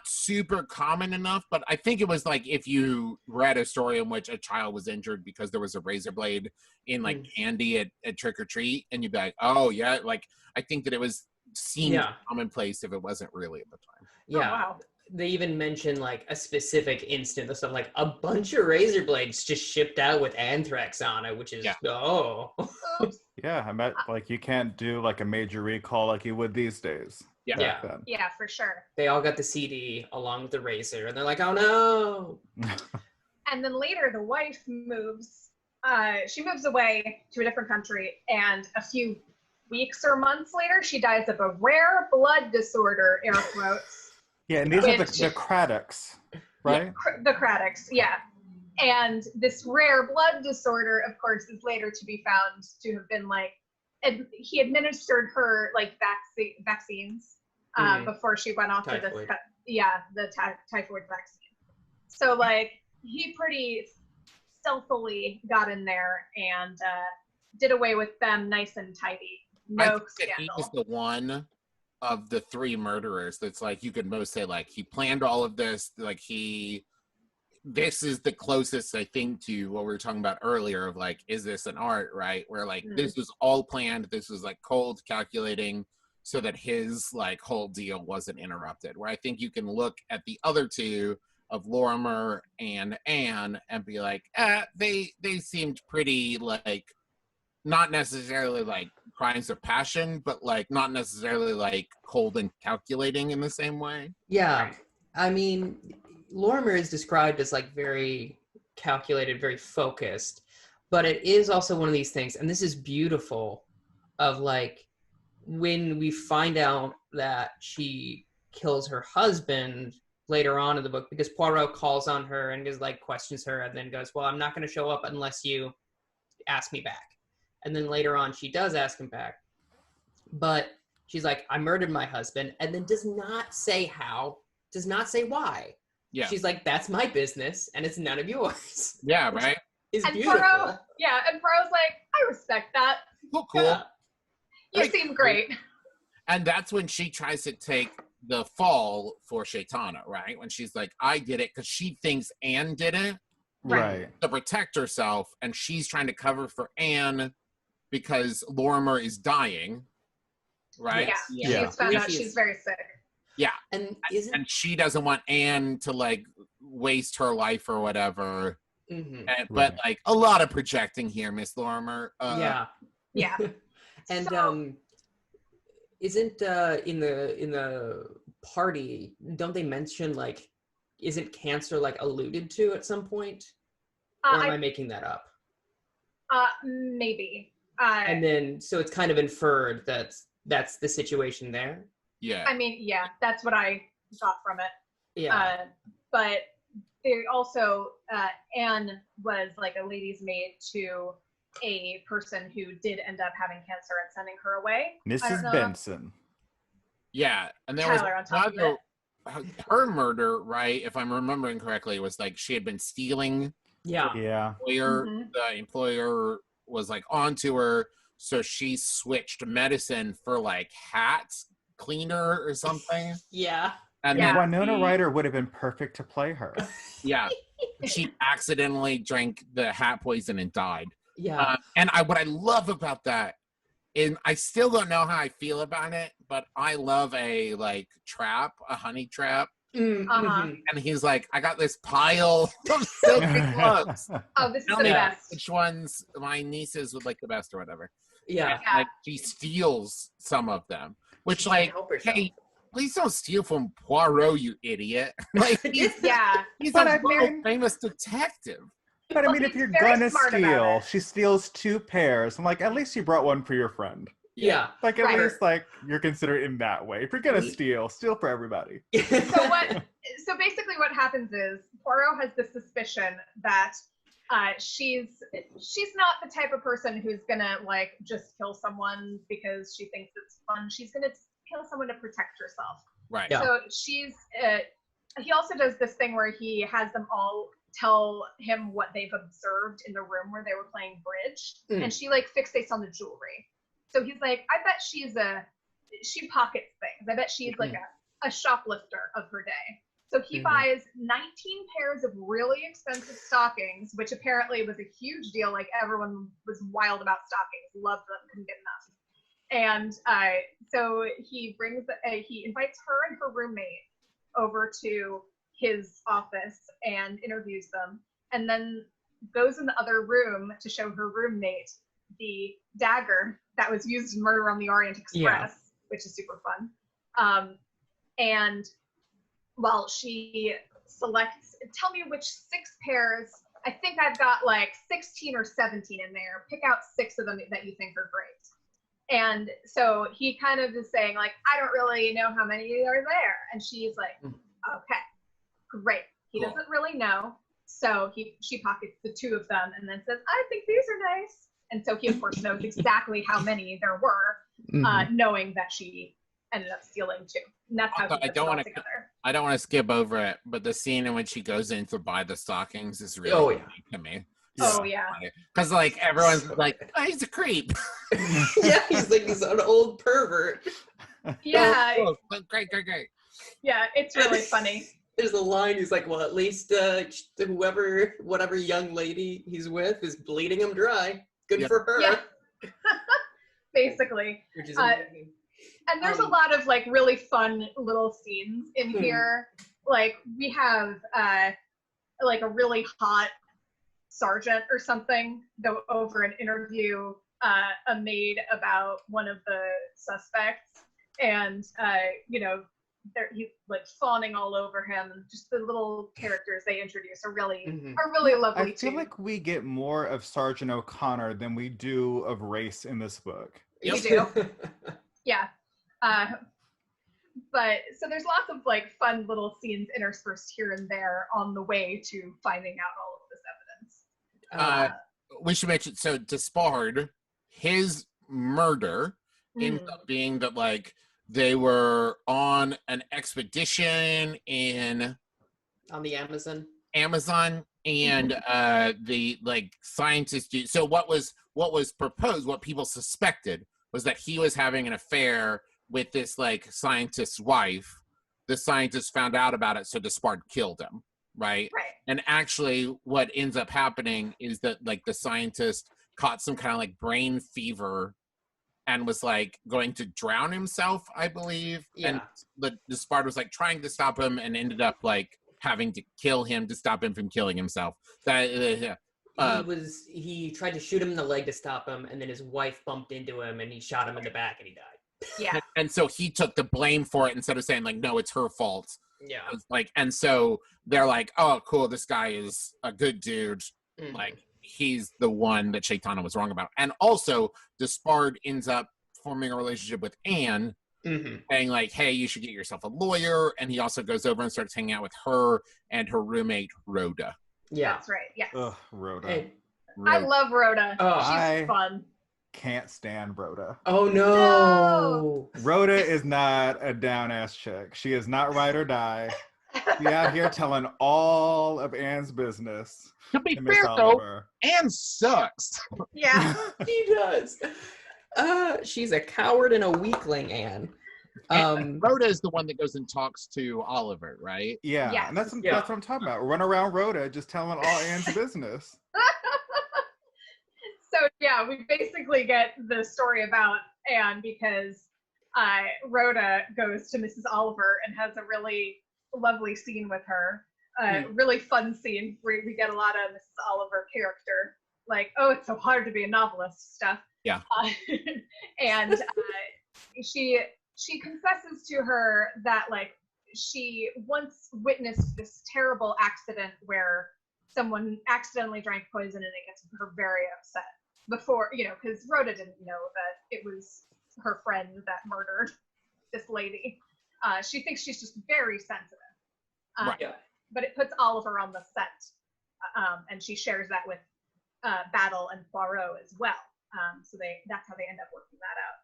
super common enough, but I think it was like if you read a story in which a child was injured because there was a razor blade in like candy at Trick or Treat, and you'd be like, oh yeah, like I think that it was seen commonplace if it wasn't really at the time. Yeah. Oh, wow. They even mention like a specific instance of something like a bunch of razor blades just shipped out with anthrax on it, which is Yeah, I bet like you can't do like a major recall like you would these days. Yeah, for sure. They all got the CD along with the razor, and they're like, oh no. And then later the wife moves. She moves away to a different country, and a few weeks or months later, she dies of a rare blood disorder, air quotes. Yeah, and these are the Craddocks, right? Yeah, the Craddocks, yeah. And this rare blood disorder, of course, is later to be found to have been like, he administered her like vaccines before she went off typhoid. to this, the typhoid vaccine. So like he pretty stealthily got in there and did away with them nice and tidy. No scandal. He's the one of the 3 murderers that's like, you could most say like he planned all of this, like this is the closest I think to what we were talking about earlier of like, is this an art, right? Where like this was all planned, this was like cold calculating, so that his like whole deal wasn't interrupted. Where I think you can look at the other two of Lorimer and Anne and be like, they seemed pretty like not necessarily like crimes of passion, but like not necessarily like cold and calculating in the same way. Yeah. I mean, Lorimer is described as like very calculated, very focused, but it is also one of these things, and this is beautiful, of like when we find out that she kills her husband later on in the book, because Poirot calls on her and is like questions her and then goes, well, I'm not going to show up unless you ask me back. And then later on she does ask him back, but she's like, I murdered my husband, and then does not say how, does not say why. Yeah. She's like, that's my business and it's none of yours. Yeah, right? It's And beautiful. Poirot, and Poirot's like, I respect that. Cool. Yeah. You seem great. And that's when she tries to take the fall for Shaitana, right? When she's like, I did it, because she thinks Anne did it Right. to protect herself, and she's trying to cover for Anne because Lorimer is dying, right? Yeah. Yeah. She's found out She's- she's very sick. Yeah. And isn't And she doesn't want Anne to like waste her life or whatever. Mhm. But like a lot of projecting here, Miss Lorimer. Yeah. Yeah. And So- isn't in the party, don't they mention like, isn't cancer like alluded to at some point? Or am I making that up? Maybe. And then so it's kind of inferred that that's the situation there. Yeah. I mean, yeah, that's what I got from it. Yeah. But they also, Anne was like a lady's maid to a person who did end up having cancer and sending her away. I don't Mrs. know. Benson. Yeah. And there Tyler on top of was her murder, right? If I'm remembering correctly, was like she had been stealing. Yeah. Yeah. The employer was like onto her, so she switched medicine for like hat cleaner or something. Yeah. And Yeah. then Winona Ryder would have been perfect to play her. yeah, she accidentally drank the hat poison and died. Yeah. And what I love about that, and I still don't know how I feel about it, but I love a like trap, a honey trap. Mhm. And he's like, I got this pile of silky gloves. Oh, this is Tell the me best. which ones my nieces would like the best or whatever. Yeah. And, like, she steals some of them, which She like, can't help herself. hey, please don't steal from Poirot, you idiot. Like he's Yeah. But a I mean- famous detective. But I Well, mean, if he's you're very gonna smart about steal, it. she steals 2 pairs. I'm like, at least you brought one for your friend. Yeah. Like, at Right. least, like, you're considered in that way. If you're gonna We- steal for everybody. So basically what happens is Poirot has the suspicion that she's not the type of person who's gonna like just kill someone because she thinks it's fun. She's gonna kill someone to protect herself. Right. Yeah. So she's he also does this thing where he has them all tell him what they've observed in the room where they were playing bridge, and she like fixates on the jewelry. So he's like, I bet she pockets things. I bet she's like a shoplifter of her day. So he buys 19 pairs of really expensive stockings, which apparently was a huge deal. Like everyone was wild about stockings, loved them, couldn't get enough. And so he invites her and her roommate over to his office and interviews them, and then goes in the other room to show her roommate the dagger that was used in Murder on the Orient Express, which is super fun. And well, she selects, tell me which 6 pairs. I think I've got like 16 or 17 in there. Pick out 6 of them that you think are great. And so he kind of is saying like, I don't really know how many are there. And she's like, okay, great. He doesn't really know. So she pockets the 2 of them and then says, I think these are nice. And so he of course knows exactly how many there were, knowing that she ended up stealing 2. And that's how he puts it all together. I don't want to skip over it, but the scene in which she goes in to buy the stockings is really funny to me. Oh yeah. Because like everyone's like, oh, he's a creep. Yeah, he's an old pervert. Yeah. Oh, great. Yeah, it's really funny. There's a line, he's like, well, at least whatever young lady he's with is bleeding him dry. Good for her. Yeah. Basically. Which is Uh, amazing. And there's a lot of like really fun little scenes in here. Like we have like a really hot sergeant or something go over and interview a maid about one of the suspects, and you know, he's like fawning all over him. And just the little characters they introduce are really lovely. I feel like we get more of Sergeant O'Connor than we do of race in this book. You do. Yeah. But so there's lots of like fun little scenes interspersed here and there on the way to finding out all of this evidence. We should mention, so Despard, his murder ends up being that like they were on an expedition on the Amazon, and the like scientists do. So what was proposed, what people suspected, was that he was having an affair with this like scientist's wife. The scientist found out about it, so Despard killed him, right? And actually what ends up happening is that like the scientist caught some kind of like brain fever and was like going to drown himself, I believe. And the Despard was like trying to stop him and ended up like having to kill him to stop him from killing himself. He tried to shoot him in the leg to stop him, and then his wife bumped into him and he shot him in the back and he died. Yeah. And so he took the blame for it instead of saying like, no, it's her fault. Yeah. Like, and so they're like, oh, cool, this guy is a good dude. Like, he's the one that Shaitana was wrong about. And also, Despard ends up forming a relationship with Anne, saying like, hey, you should get yourself a lawyer. And he also goes over and starts hanging out with her and her roommate, Rhoda. Yeah. That's right. Yes. Ugh, Rhoda. Hey. I love Rhoda. Oh, she's fun. Can't stand Rhoda. Oh no. Rhoda is not a down-ass chick. She is not ride or die. She out here telling all of Anne's business. To be fair, though, Anne sucks. Yeah. She does. She's a coward and a weakling, Anne. Rhoda is the one that goes and talks to Oliver, right? Yeah, yes. and that's what I'm talking about. Run around Rhoda just telling all Anne's business. So yeah, we basically get the story about Anne because Rhoda goes to Mrs. Oliver and has a really lovely scene with her. Really fun scene where we get a lot of Mrs. Oliver character, like, oh, it's so hard to be a novelist stuff. Yeah. And she confesses to her that like she once witnessed this terrible accident where someone accidentally drank poison and it gets her very upset. Before, you know, because Rhoda didn't know that it was her friend that murdered this lady. She thinks she's just very sensitive. But it puts Oliver on the scent. And she shares that with Battle and Poirot as well. So that's how they end up working that out.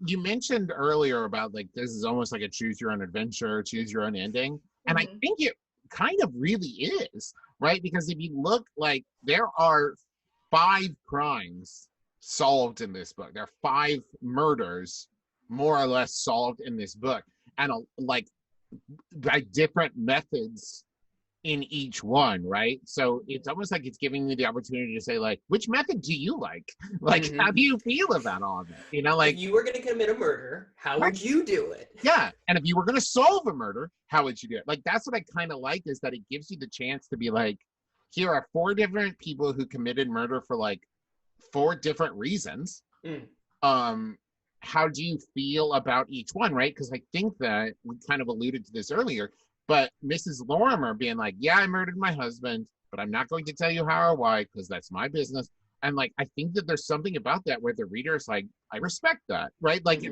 You mentioned earlier about like this is almost like a choose your own adventure, choose your own ending. And I think it kind of really is, right? Because if you look, like there are 5 crimes solved in this book. There are 5 murders more or less solved in this book, and like by different methods in each one, right? So it's almost like it's giving you the opportunity to say like, which method do you like? Like, how do you feel about all of it? You know, like if you were going to commit a murder, how would you do it? Yeah, and if you were going to solve a murder, how would you do it? Like that's what I kind of like, is that it gives you the chance to be like, here are 4 different people who committed murder for like 4 different reasons. How do you feel about each one, right? Because I think that we kind of alluded to this earlier, but Mrs. Lorimer being like, yeah, I murdered my husband, but I'm not going to tell you how or why because that's my business. And like, I think that there's something about that where the reader is like, I respect that, right? Like,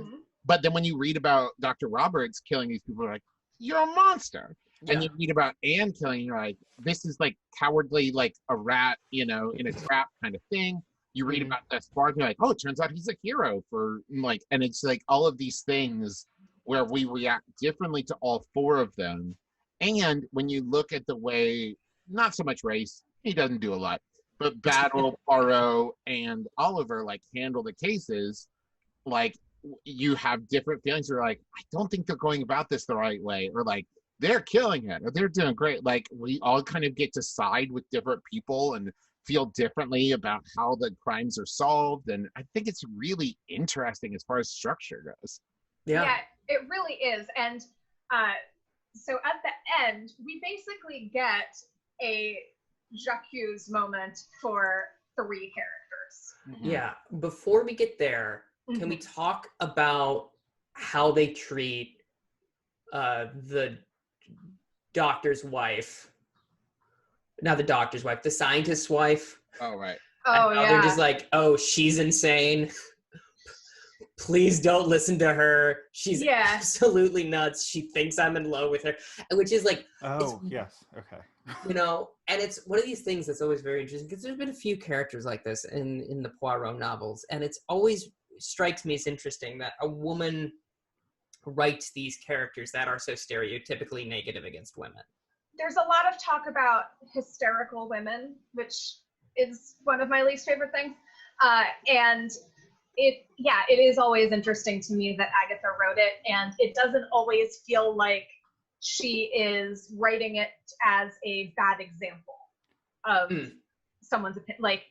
but then when you read about Dr. Roberts killing these people, like, you're a monster. Yeah. And you read about Anne killing, you're like, this is like cowardly, like a rat, you know, in a trap kind of thing. You read about Despard, you're like, oh, it turns out he's a hero for like, and it's like all of these things where we react differently to all 4 of them. And when you look at the way, not so much race, he doesn't do a lot, but Battle, Poirot, and Oliver like handle the cases, like you have different feelings. You're like, I don't think they're going about this the right way, or like, they're killing it, or they're doing great. Like we all kind of get to side with different people and feel differently about how the crimes are solved, and I think it's really interesting as far as structure goes. Yeah, it really is. And so at the end, we basically get a J'accuse moment for 3 characters. Yeah. Before we get there, can we talk about how they treat the doctor's wife? Not the doctor's wife, the scientist's wife. Oh, right. Oh, yeah. They're just like, oh, she's insane. Please don't listen to her. She's absolutely nuts. She thinks I'm in love with her. Which is like... Oh, yes. Okay. You know, and it's one of these things that's always very interesting because there's been a few characters like this in the Poirot novels, and it's always strikes me as interesting that a woman writes these characters that are so stereotypically negative against women. There's a lot of talk about hysterical women, which is one of my least favorite things. And it is always interesting to me that Agatha wrote it, and it doesn't always feel like she is writing it as a bad example of someone's opinion. Like,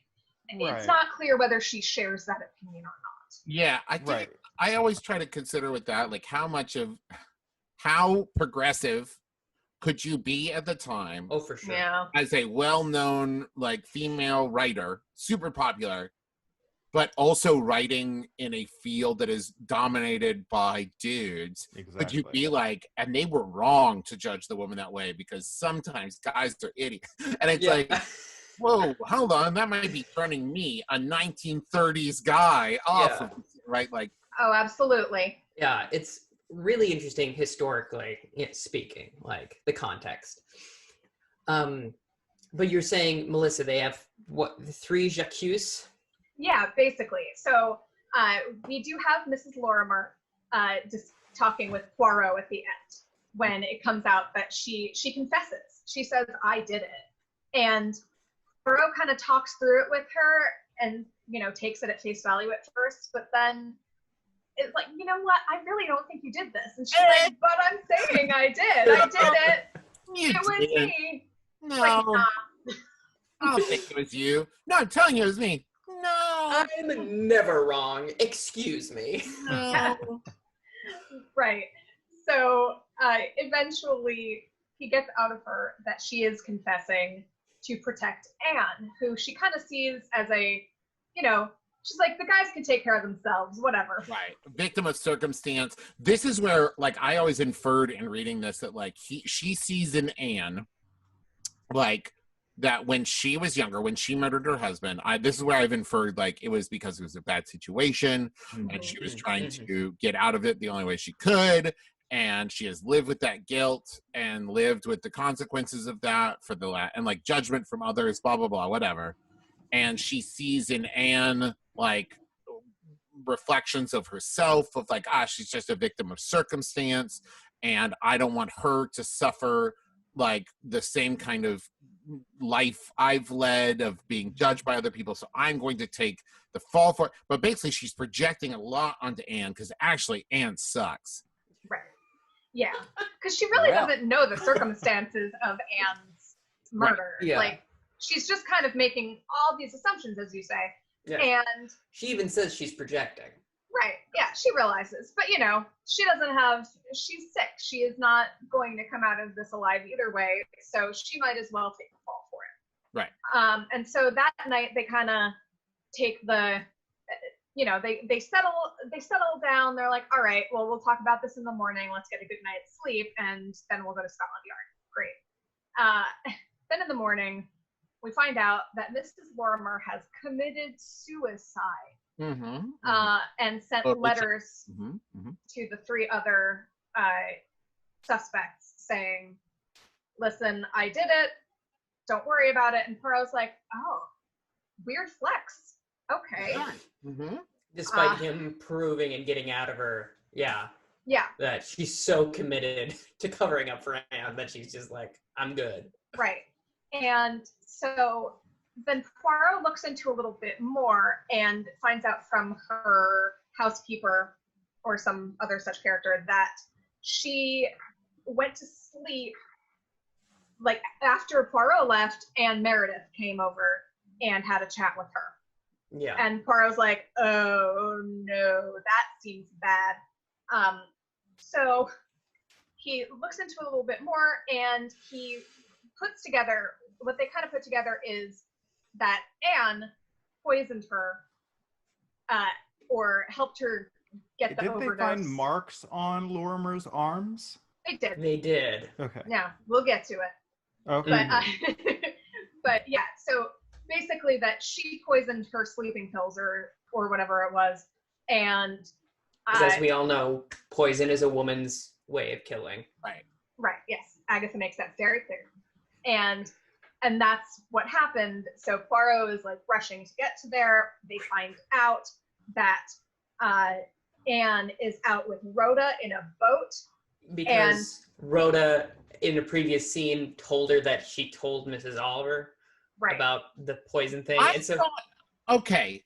it's not clear whether she shares that opinion or not. Yeah, I think I always try to consider with that, like, how progressive could you be at the time? Oh, for sure. Yeah. As a well-known, like, female writer, super popular, but also writing in a field that is dominated by dudes. Exactly. Could you be like, and they were wrong to judge the woman that way because sometimes guys are idiots. And it's like, whoa, hold on, that might be turning me, a 1930s guy, off of, right? Like, oh, absolutely. Yeah, it's really interesting historically speaking, like the context. But you're saying, Melissa, they have what, 3 J'accuse? Yeah, basically. So we do have Mrs. Lorimer just talking with Poirot at the end when it comes out that she confesses. She says, I did it. And Poirot kind of talks through it with her and, you know, takes it at face value at first, but then it's like, you know what? I really don't think you did this. And she's like, but I'm saying I did. I did it. It was me. No. Like, nah. I don't think it was you. No, I'm telling you it was me. No. I'm never wrong. Excuse me. No. Right. So eventually he gets out of her that she is confessing to protect Anne, who she kind of sees as a, you know, she's like, the guys can take care of themselves, whatever. Right. Victim of circumstance. This is where, like, I always inferred in reading this that, like, she sees in Anne, like, that when she was younger, when she murdered her husband, this is where I've inferred, like, it was because it was a bad situation and she was trying to get out of it the only way she could. And she has lived with that guilt and lived with the consequences of that for and like judgment from others, blah, blah, blah, whatever. And she sees in Anne, like, reflections of herself of like, she's just a victim of circumstance. And I don't want her to suffer like the same kind of life I've led of being judged by other people. So I'm going to take the fall for it. But basically she's projecting a lot onto Anne because actually Anne sucks. Right. Yeah. Because she really doesn't know the circumstances of Anne's murder. Right. Yeah. Like, she's just kind of making all these assumptions, as you say. Yeah. And she even says she's projecting. Right. Yeah, she realizes. But, you know, she's sick. She is not going to come out of this alive either way. So she might as well take the fall for it. Right. And so that night they kind of take you know, they settle down. They're like, all right, well, we'll talk about this in the morning. Let's get a good night's sleep. And then we'll go to Scotland Yard. Great. Then in the morning, we find out that Mrs. Lorimer has committed suicide. And sent letters to the 3 other suspects saying, listen, I did it. Don't worry about it. And Poirot's like, oh, weird flex. Okay. Despite him proving and getting out of her, that she's so committed to covering up for Anne that she's just like, I'm good. Right. And so then Poirot looks into a little bit more and finds out from her housekeeper or some other such character that she went to sleep like after Poirot left and Meredith came over and had a chat with her. Yeah. And Poirot's like, oh no, that seems bad. So he looks into it a little bit more, and he puts together, what they kind of put together is that Anne poisoned her, or helped her get the overdose. Did they find marks on Lorimer's arms? They did. They did. Okay. Yeah, we'll get to it. Okay. But yeah, so basically that she poisoned her sleeping pills or whatever it was, and as we all know, poison is a woman's way of killing. Right. Right. Yes, Agatha makes that very clear, and that's what happened. So Poirot is like rushing to get to there. They find out that Anne is out with Rhoda in a boat because Rhoda, in a previous scene, told her that she told Mrs. Oliver about the poison thing. Okay,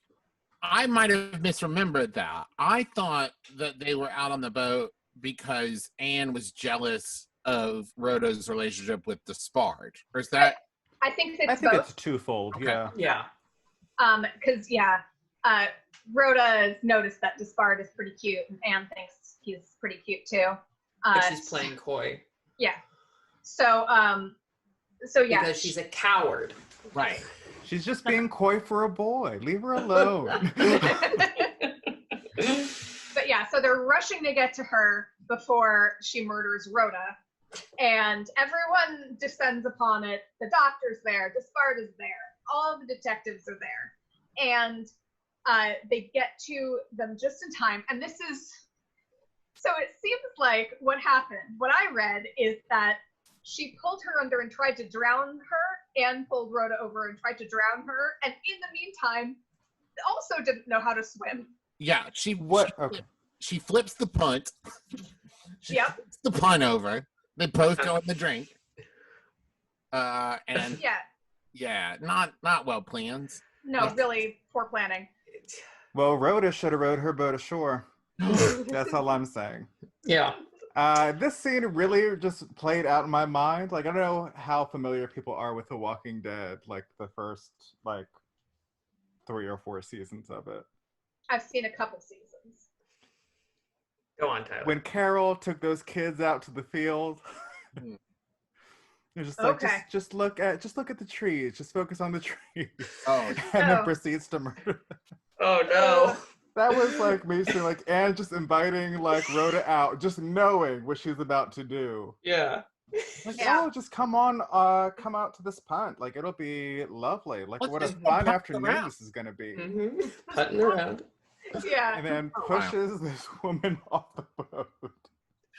I might have misremembered that. I thought that they were out on the boat because Anne was jealous of Rhoda's relationship with Despard. Or is that? I think it's twofold. Okay. Yeah. Because Rhoda has noticed that Despard is pretty cute, and Anne thinks he's pretty cute too. But she's playing coy. Yeah. So yeah. Because she's a coward. Right. She's just being coy for a boy. Leave her alone. But yeah, so they're rushing to get to her before she murders Rhoda, and everyone descends upon it. The doctor's there, Despard is there, all the detectives are there, and they get to them just in time. And this is, so it seems like what happened, what I read is that she pulled her under and tried to drown her, and pulled Rhoda over and tried to drown her, and in the meantime also didn't know how to swim. Yeah, she flips the punt. She flips the punt over. They both go in the drink. And not well planned. No, really poor planning. Well, Rhoda should have rowed her boat ashore. That's all I'm saying. Yeah. This scene really just played out in my mind. Like, I don't know how familiar people are with The Walking Dead, like the first 3 or 4 seasons of it. I've seen a couple seasons. Go on, Tyler. When Carol took those kids out to the field, you're just like, just look at the trees. Just focus on the trees. And then proceeds to murder. Oh no. That was like basically like Anne just inviting like Rhoda out, just knowing what she's about to do. Yeah. Like, oh, just come out to this punt. Like, it'll be lovely. Like, what a fun afternoon this is gonna be. Mm-hmm. Putting around. Yeah. And then pushes this woman off the boat.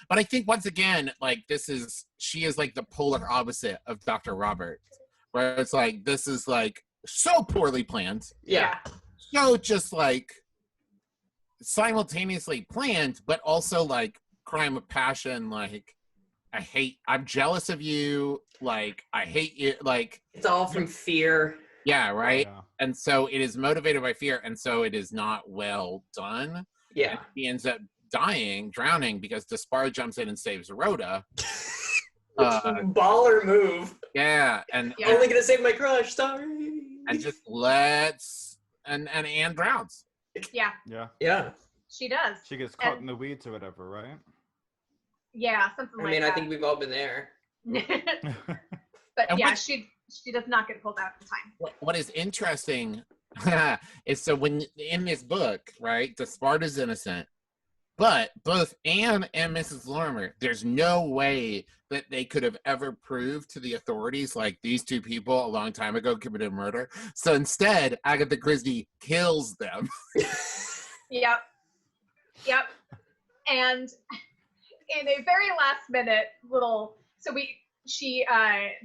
But I think once again, like she is like the polar opposite of Dr. Roberts, where it's like this is like so poorly planned. Yeah. So just like simultaneously planned, but also like crime of passion. Like I'm jealous of you. Like I hate you. Like it's all from fear. Yeah, right. Yeah. And so it is motivated by fear, and so it is not well done. Yeah. And he ends up drowning because Despard jumps in and saves Rhoda. Baller move. Yeah, and only gonna save my crush. Sorry. And just lets and Anne drowns. Yeah. Yeah. Yeah. She does. She gets caught in the weeds or whatever, right? Yeah, something like that. I mean, I think we've all been there. But and yeah, she does not get pulled out in time. What is interesting is so when in this book, right, Despard is innocent, but both Anne and Mrs. Lorimer, there's no way that they could have ever proved to the authorities like these two people a long time ago committed murder. So instead, Agatha Christie kills them. Yep. And in a very last minute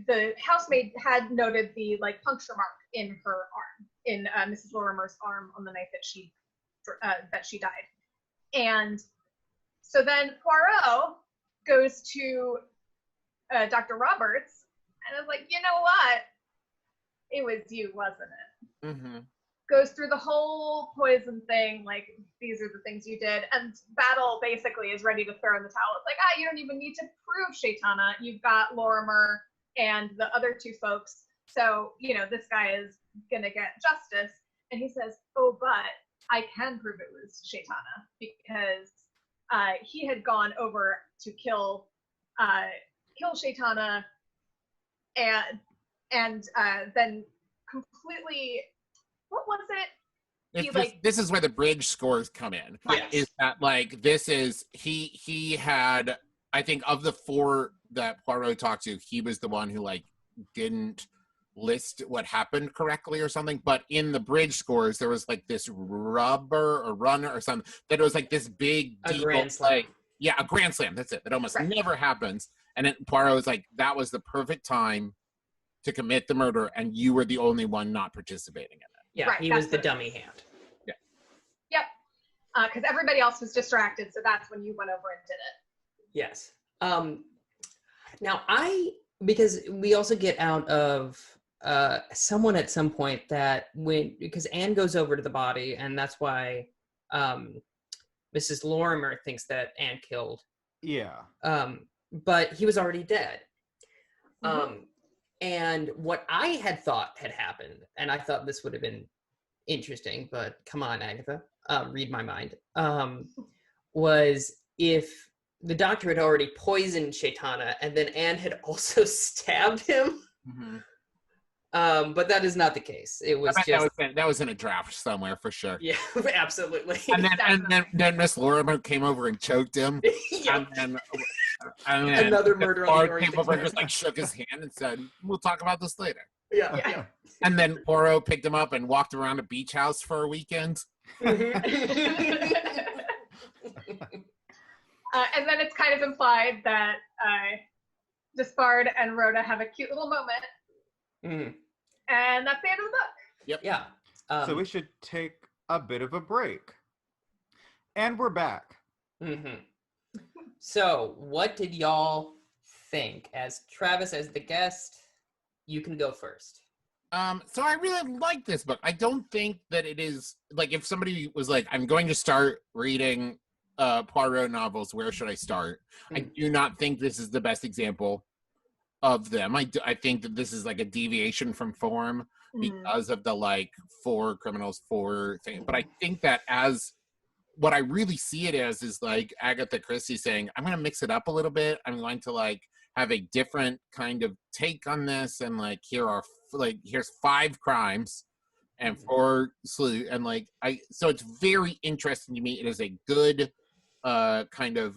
the housemaid had noted the like puncture mark in her arm, in Mrs. Lorimer's arm on the night that she died. And so then Poirot goes to Dr. Roberts and is like, you know what? It was you, wasn't it? Mm-hmm. Goes through the whole poison thing, like, these are the things you did. And Battle basically is ready to throw in the towel. It's like, you don't even need to prove Shaitana. You've got Lorimer and the other two folks. So, this guy is going to get justice. And he says, oh, but I can prove it was Shaitana because he had gone over to kill Shaitana and then completely, what was it? This is where the bridge scores come in. Yes. Is that like this is he had, I think, of the 4 that Poirot talked to, he was the one who like didn't list what happened correctly or something, but in the bridge scores there was like this rubber or runner or something that it was like this big deal, grand slam. like a grand slam, that's it, that almost never happens, and then Poirot was like, that was the perfect time to commit the murder and you were the only one not participating in it. Yeah, he was the dummy hand. Yeah. Yep. Because everybody else was distracted, so that's when you went over and did it. Yes. Now because we also get out of someone at some point that because Anne goes over to the body, and that's why Mrs. Lorimer thinks that Anne killed. Yeah. But he was already dead. Mm-hmm. And what I had thought had happened, and I thought this would have been interesting, but come on, Agatha, read my mind, was if the doctor had already poisoned Shaitana and then Anne had also stabbed him. Mm-hmm. But that is not the case. It was that was in a draft somewhere for sure. Yeah, absolutely. And then Miss Lorimer came over and choked him. Yep. And then Another murder on the Bard Orient came over and Express. just like shook his hand and said, "We'll talk about this later." Yeah. And then Poirot picked him up and walked around a beach house for a weekend. And then it's kind of implied that Despard and Rhoda have a cute little moment. Mm. And that's the end of the book. Yep. Yeah. So we should take a bit of a break. And we're back. Mm-hmm. So what did y'all think? As Travis, as the guest, you can go first. So I really like this book. I don't think that it is, like, if somebody was like, I'm going to start reading Poirot novels, where should I start? I do not think this is the best example of them. I think that this is like a deviation from form because of the like 4 criminals, 4 thing. But I think that as what I really see it as is like Agatha Christie saying, I'm going to mix it up a little bit. I'm going to like have a different kind of take on this. And like, here's 5 crimes and 4 sleuth. And like, so it's very interesting to me. It is a good kind of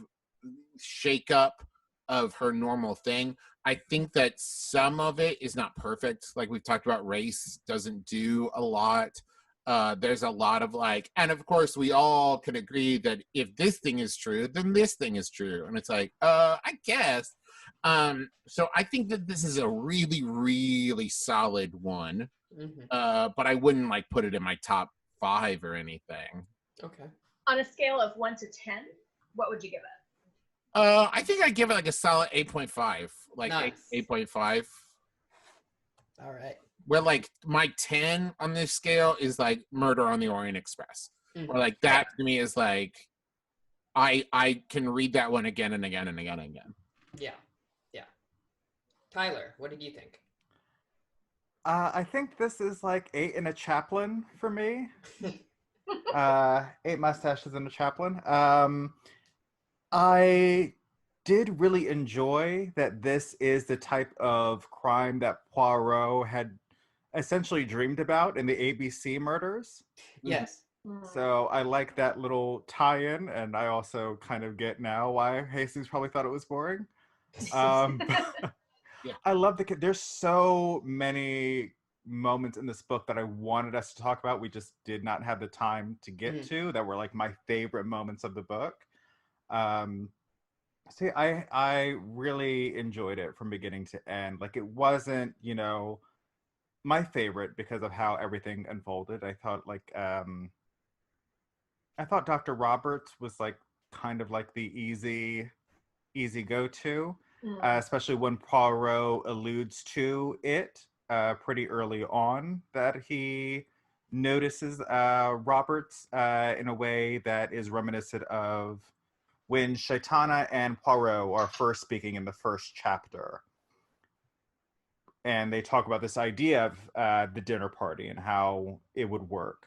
shake up of her normal thing. I think that some of it is not perfect. Like we've talked about, race doesn't do a lot. There's a lot of like, and of course we all can agree that if this thing is true, then this thing is true. And it's like, I guess. So I think that this is a really, really solid one. But I wouldn't like put it in my top 5 or anything. Okay. On a scale of 1 to 10, what would you give it? I think I'd give it like a solid 8.5. Like nice. 8.5. All right. Where like my 10 on this scale is like Murder on the Orient Express. Or like that to me is like I can read that one again and again and again and again. Yeah. Tyler, what did you think? I think this is like 8 and a chaplain for me. 8 mustaches and a chaplain. I did really enjoy that this is the type of crime that Poirot had essentially dreamed about in the ABC murders. Yes. So I like that little tie-in, and I also kind of get now why Jesus probably thought it was boring. I love there's so many moments in this book that I wanted us to talk about. We just did not have the time to get to that were like my favorite moments of the book. See, I really enjoyed it from beginning to end. Like it wasn't, my favorite because of how everything unfolded. I thought like Dr. Roberts was like kind of like the easy go-to, especially when Poirot alludes to it pretty early on that he notices Roberts in a way that is reminiscent of when Shaitana and Poirot are first speaking in the first chapter. and they talk about this idea of the dinner party and how it would work.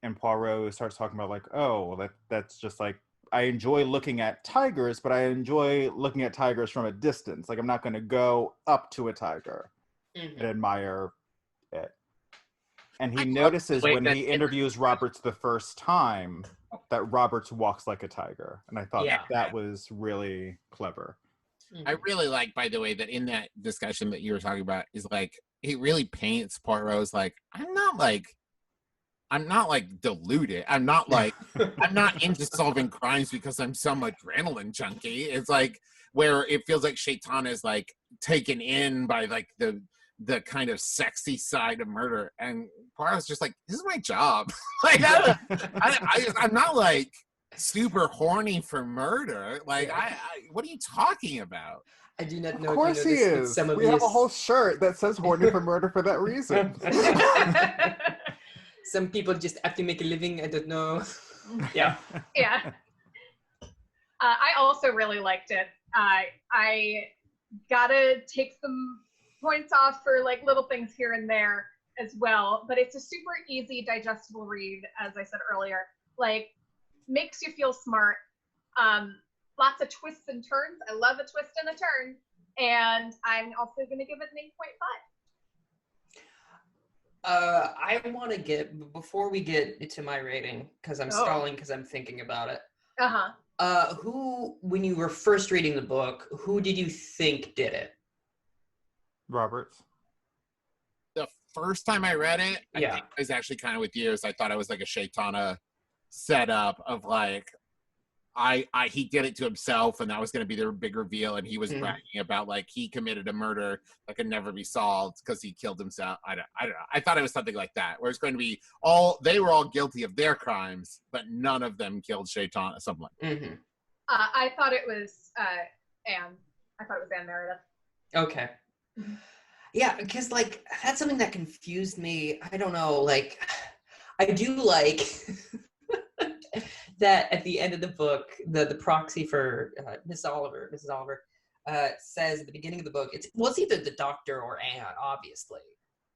And Poirot starts talking about like, oh, that's just like, I enjoy looking at tigers, but I enjoy looking at tigers from a distance. Like, I'm not going to go up to a tiger and admire it. And he notices when he interviews Roberts the first time that Roberts walks like a tiger. And I thought that was really clever. I really like, by the way, that in that discussion that you were talking about is like, he really paints Poirot's like, I'm not like deluded. I'm not into solving crimes because I'm some adrenaline junkie. It's like where it feels like Shaitan is like taken in by like the kind of sexy side of murder, and Poirot's just like, this is my job. Like I'm not like super horny for murder. Like what are you talking about? I do not know. Of course he is. We have a whole shirt that says horny for murder for that reason. Some people just have to make a living. I don't know. Yeah. I also really liked it. I gotta take some points off for like little things here and there as well, but it's a super easy, digestible read, as I said earlier. Like, makes you feel smart. Lots of twists and turns. I love a twist and a turn. And I'm also going to give it an 8.5. I want to get, before we get to my rating, because I'm stalling because I'm thinking about it. Who, when you were first reading the book, who did you think did it? Roberts. The first time I read it, I think it was actually kind of with you. I thought it was like a Shaitana setup of like, he did it to himself, and that was going to be the big reveal, and he was bragging about like he committed a murder that could never be solved because he killed himself. I don't know. I thought it was something like that, where it's going to be they were all guilty of their crimes, but none of them killed Shaitan or something like that. I thought it was Anne. I thought it was Anne Meredith. Okay. Yeah, because like that's something that confused me. I don't know, like I do like that at the end of the book, the proxy for Mrs. Oliver says at the beginning of the book, it's either the doctor or Anne, obviously.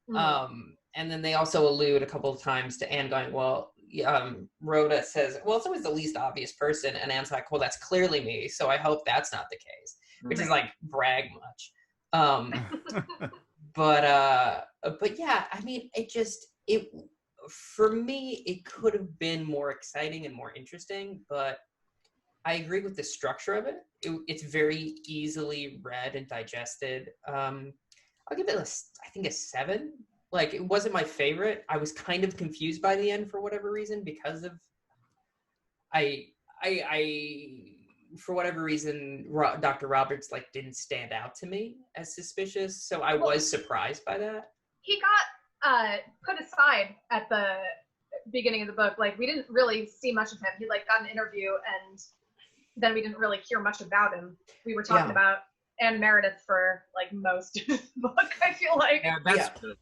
And then they also allude a couple of times to Anne going, well, Rhoda says, well, it's always the least obvious person, and Anne's like, well, that's clearly me, so I hope that's not the case, which is like brag much. But yeah, I mean, for me, it could have been more exciting and more interesting, but I agree with the structure of it. It's very easily read and digested. I'll give it I think a 7. Like, it wasn't my favorite. I was kind of confused by the end for whatever reason, because of for whatever reason, Dr. Roberts like didn't stand out to me as suspicious, so I was surprised by that. He got put aside at the beginning of the book. Like, we didn't really see much of him. He like got an interview, and then we didn't really hear much about him. We were talking about Anne Meredith for like most of the book, I feel like. Yeah, that's good.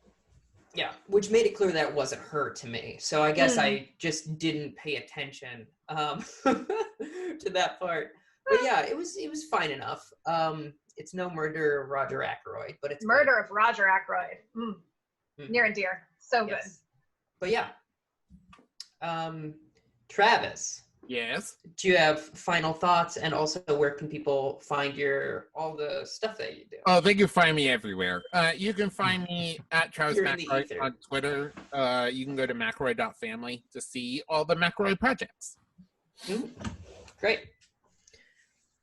Yeah, which made it clear that it wasn't her to me. So I guess I just didn't pay attention to that part. But yeah, it was fine enough. It's no Murder of Roger Ackroyd, but it's Murder of Roger Ackroyd. Near and dear. So good. But yeah. Travis. Yes. Do you have final thoughts, and also where can people find all the stuff that you do? Oh, they can find me everywhere. You can find me at Travis McElroy on Twitter. You can go to McElroy.family to see all the McElroy projects. Great.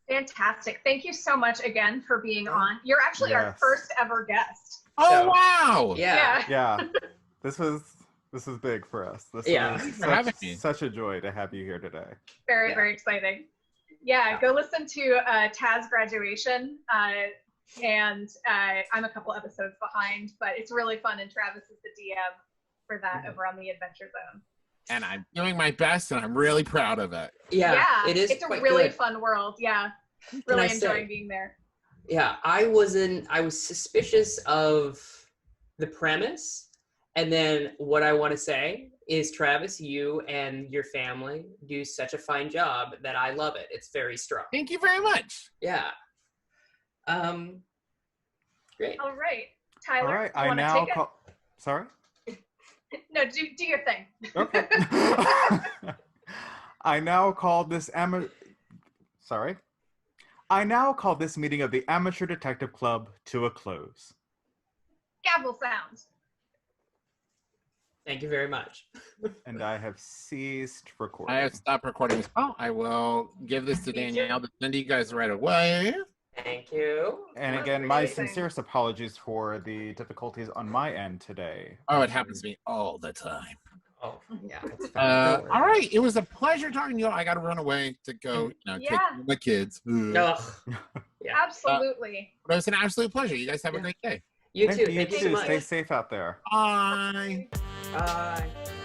Fantastic. Thank you so much again for being on. You're actually our first ever guest. Oh, wow. Yeah. This is big for us. Such a joy to have you here today. Very, very exciting. Yeah, go listen to Taz Graduation. And I'm a couple episodes behind, but it's really fun, and Travis is the DM for that over on the Adventure Zone. And I'm doing my best, and I'm really proud of it. Yeah, it is. It's a really fun world. Yeah, really enjoying being there. Yeah, I was suspicious of the premise, and then what I want to say is, Travis, you and your family do such a fine job that I love it. It's very strong. Thank you very much. Yeah. Great. All right. Tyler, All right, you I want to now take call. Sorry. it? No, do your thing. Okay. I now call this Sorry. I now call this meeting of the Amateur Detective Club to a close. Gavel sounds. Thank you very much. And I have ceased recording. I have stopped recording as well. I will give this to Me too. Danielle to send to you guys right away. Thank you. And That's again, my amazing. sincerest apologies for the difficulties on my end today. Oh, it happens to me all the time. Oh, yeah, it's fine. Don't worry. All right, it was a pleasure talking to you. I got to run away to go, take Yeah. care of my kids. Ugh. Yeah. Absolutely. But it was an absolute pleasure. You guys have a great day. You too. You Thank you so too. much. Stay safe out there. Bye. Bye.